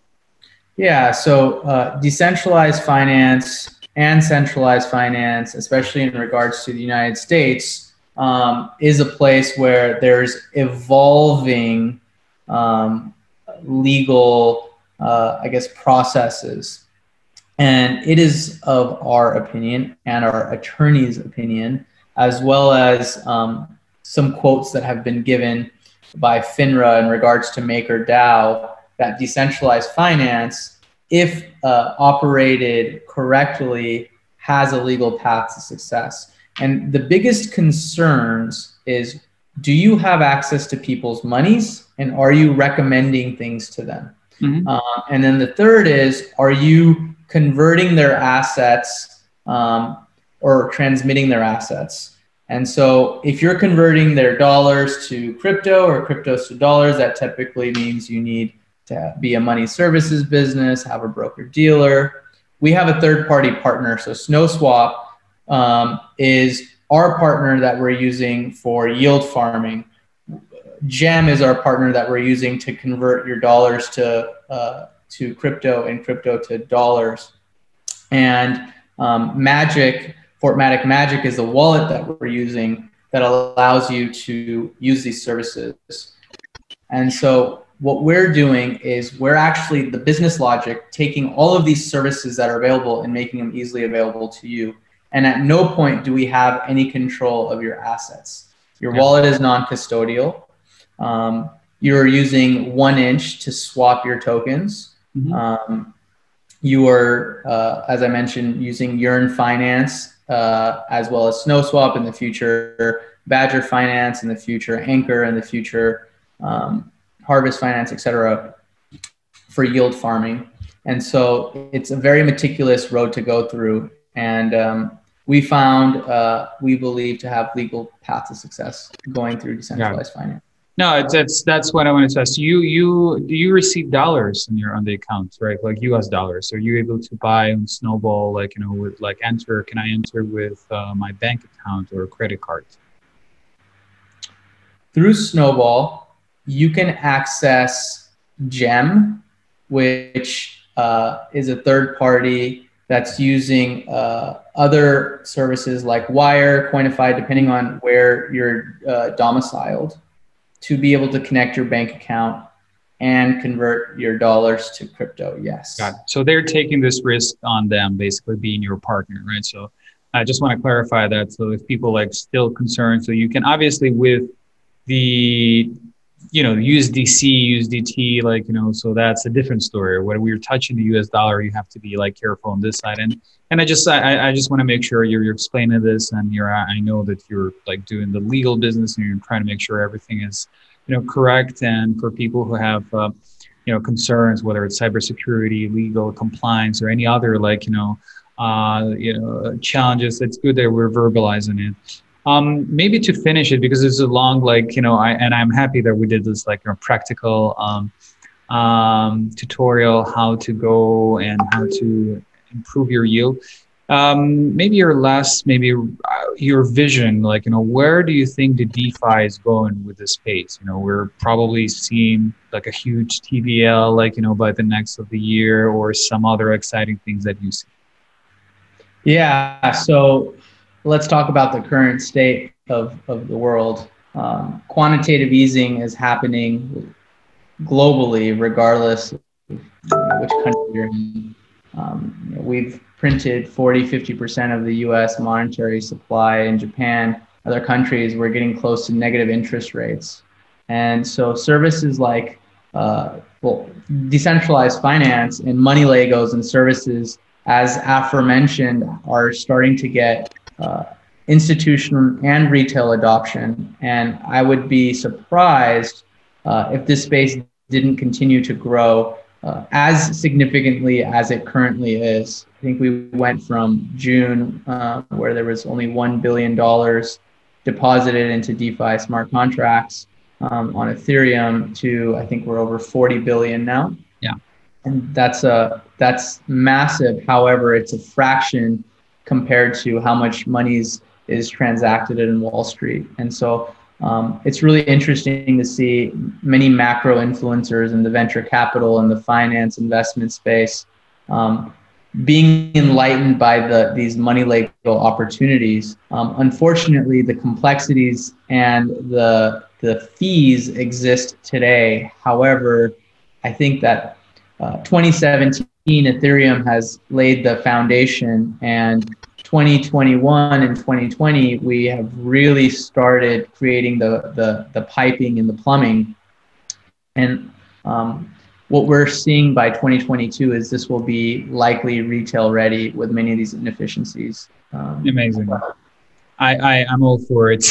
Yeah, so decentralized finance and centralized finance, especially in regards to the United States, is a place where there's evolving legal, processes. And it is of our opinion and our attorney's opinion, as well as some quotes that have been given by FINRA in regards to MakerDAO, that decentralized finance, if operated correctly, has a legal path to success. And the biggest concerns is, do you have access to people's monies, and are you recommending things to them? And then the third is, are you converting their assets or transmitting their assets? And so if you're converting their dollars to crypto or cryptos to dollars, that typically means you need to be a money services business, have a broker dealer. We have a third-party partner. So SnowSwap is our partner that we're using for yield farming. Gem is our partner that we're using to convert your dollars to crypto and crypto to dollars. And Fortmatic Magic is the wallet that we're using that allows you to use these services. And so what we're doing is we're actually the business logic, taking all of these services that are available and making them easily available to you. And at no point do we have any control of your assets. Your wallet is non-custodial. You're using 1inch to swap your tokens. you are, as I mentioned, using Yearn Finance, as well as SnowSwap in the future, Badger Finance in the future, Anchor in the future, Harvest Finance, etc., for yield farming. And so it's a very meticulous road to go through. And we found, we believe, to have legal path to success going through decentralized finance. No, that's what I wanted to ask you. Do you receive dollars on the account, right? Like US dollars? Are you able to buy on Snowball, like, you know, with like can I enter with my bank account or credit card? Through Snowball, you can access GEM, which is a third party that's using other services like Wire, Coinify, depending on where you're domiciled, to be able to connect your bank account and convert your dollars to crypto. Yes. Got it. So they're taking this risk on them, basically being your partner, right? So I just want to clarify that. So if people like still concerned, so you can obviously with the, you know, USDC, USDT, like, you know, so that's a different story. When we're touching the US dollar, you have to be like careful on this side. And I just want to make sure you're explaining this, and I know that you're like doing the legal business and you're trying to make sure everything is, you know, correct. And for people who have, you know, concerns, whether it's cybersecurity, legal compliance, or any other like, challenges, it's good that we're verbalizing it. Maybe to finish it, because it's a long, like, you know, I'm happy that we did this like, you know, practical tutorial, how to go and how to improve your yield. Maybe your vision, like, you know, where do you think the DeFi is going with this space? You know, we're probably seeing like a huge TVL, like, you know, by the next of the year, or some other exciting things that you see. Yeah. So let's talk about the current state of the world. Quantitative easing is happening globally, regardless of which country you're in. We've printed 40–50% of the US monetary supply. In Japan, other countries, we're getting close to negative interest rates. And so services like decentralized finance and money Legos and services, as aforementioned, are starting to get institutional and retail adoption. And I would be surprised if this space didn't continue to grow as significantly as it currently is. I think we went from June, where there was only $1 billion deposited into DeFi smart contracts on Ethereum, to I think we're over 40 billion now. Yeah. And that's massive. However, it's a fraction compared to how much money is transacted in Wall Street. And so it's really interesting to see many macro influencers in the venture capital and the finance investment space being enlightened by these money Lego opportunities. Unfortunately, the complexities and the fees exist today. However, I think that 2017 Ethereum has laid the foundation, and 2021 and 2020, we have really started creating the piping and the plumbing. And what we're seeing by 2022 is this will be likely retail ready with many of these inefficiencies. Amazing. I'm all for it.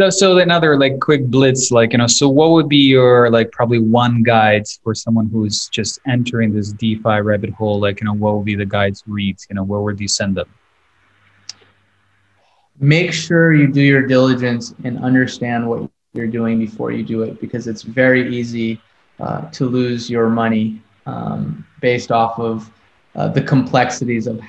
So another like quick blitz, like, you know, so what would be your like probably one guide for someone who's just entering this DeFi rabbit hole? Like, you know, what would be the guide to read? You know, where would you send them? Make sure you do your diligence and understand what you're doing before you do it, because it's very easy to lose your money based off of the complexities of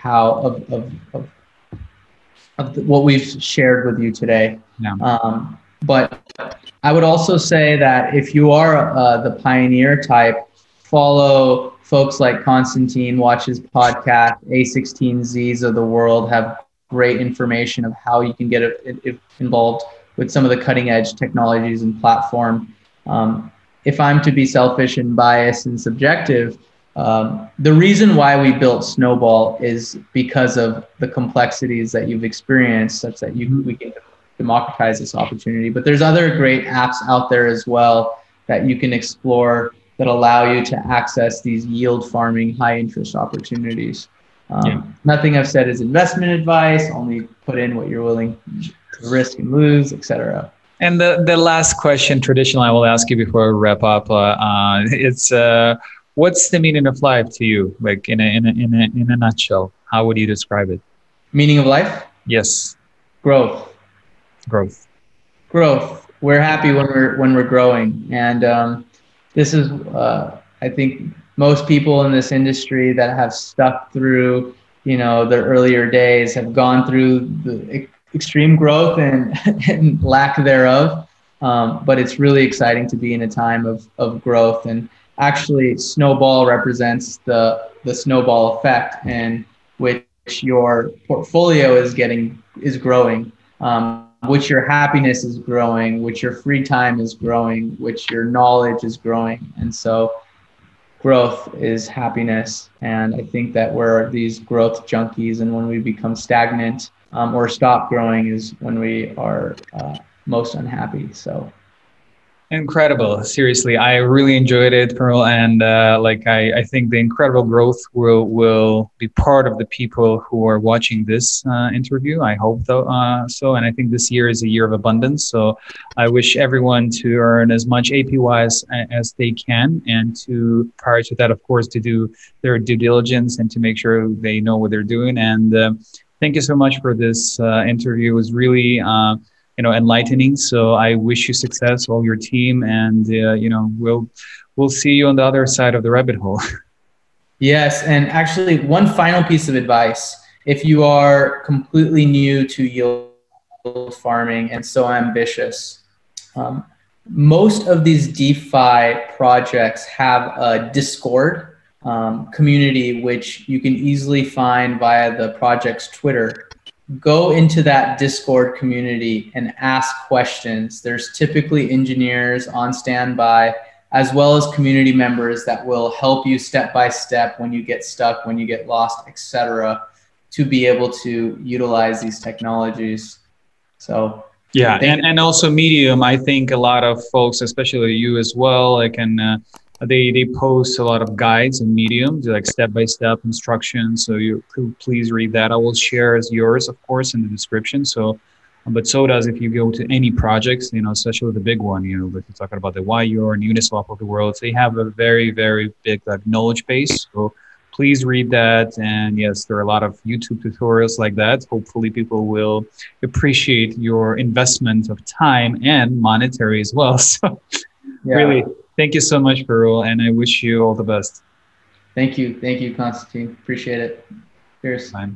what we've shared with you today. Yeah. But I would also say that if you are the pioneer type, follow folks like Constantin, watch his podcast, A16Zs of the world have great information of how you can get involved with some of the cutting edge technologies and platform. If I'm to be selfish and biased and subjective, the reason why we built Snowball is because of the complexities that you've experienced, such that we can democratize this opportunity. But there's other great apps out there as well that you can explore that allow you to access these yield farming, high interest opportunities. Nothing I've said is investment advice, only put in what you're willing to risk and lose, etc. And the last question, traditionally, I will ask you before we wrap up. It's what's the meaning of life to you? Like in a nutshell, how would you describe it? Meaning of life? Yes. Growth. Growth. Growth. We're happy when we're growing, and this is I think most people in this industry that have stuck through, their earlier days have gone through the extreme growth and lack thereof. But it's really exciting to be in a time of growth. And actually, Snowball represents the snowball effect, in which your portfolio is growing, which your happiness is growing, which your free time is growing, which your knowledge is growing. And so growth is happiness. And I think that we're these growth junkies, and when we become stagnant or stop growing is when we are most unhappy. So incredible. Seriously, I really enjoyed it, Parul, and I think the incredible growth will be part of the people who are watching this interview. I hope so, and I think this year is a year of abundance. So I wish everyone to earn as much APY as they can, and to prior to that, of course, to do their due diligence and to make sure they know what they're doing. And thank you so much for this interview. It was really enlightening. So I wish you success, all your team, and we'll see you on the other side of the rabbit hole. Yes, and actually, one final piece of advice: if you are completely new to yield farming and so ambitious, most of these DeFi projects have a Discord community, which you can easily find via the project's Twitter. Go into that Discord community and ask questions. There's typically engineers on standby, as well as community members that will help you step by step when you get stuck, when you get lost, etc., to be able to utilize these technologies. So yeah, and also Medium. I think a lot of folks, especially you as well, they post a lot of guides on Medium, like step-by-step instructions. So you please read that. I will share as yours, of course, in the description. So, but so does if you go to any projects, especially the big one, if you're talking about the YOR and Uniswap of the world, they have a very, very big knowledge base. So please read that. And yes, there are a lot of YouTube tutorials like that. Hopefully people will appreciate your investment of time and monetary as well. So yeah. Really, thank you so much, Parul, and I wish you all the best. Thank you. Thank you, Constantin. Appreciate it. Cheers. Bye.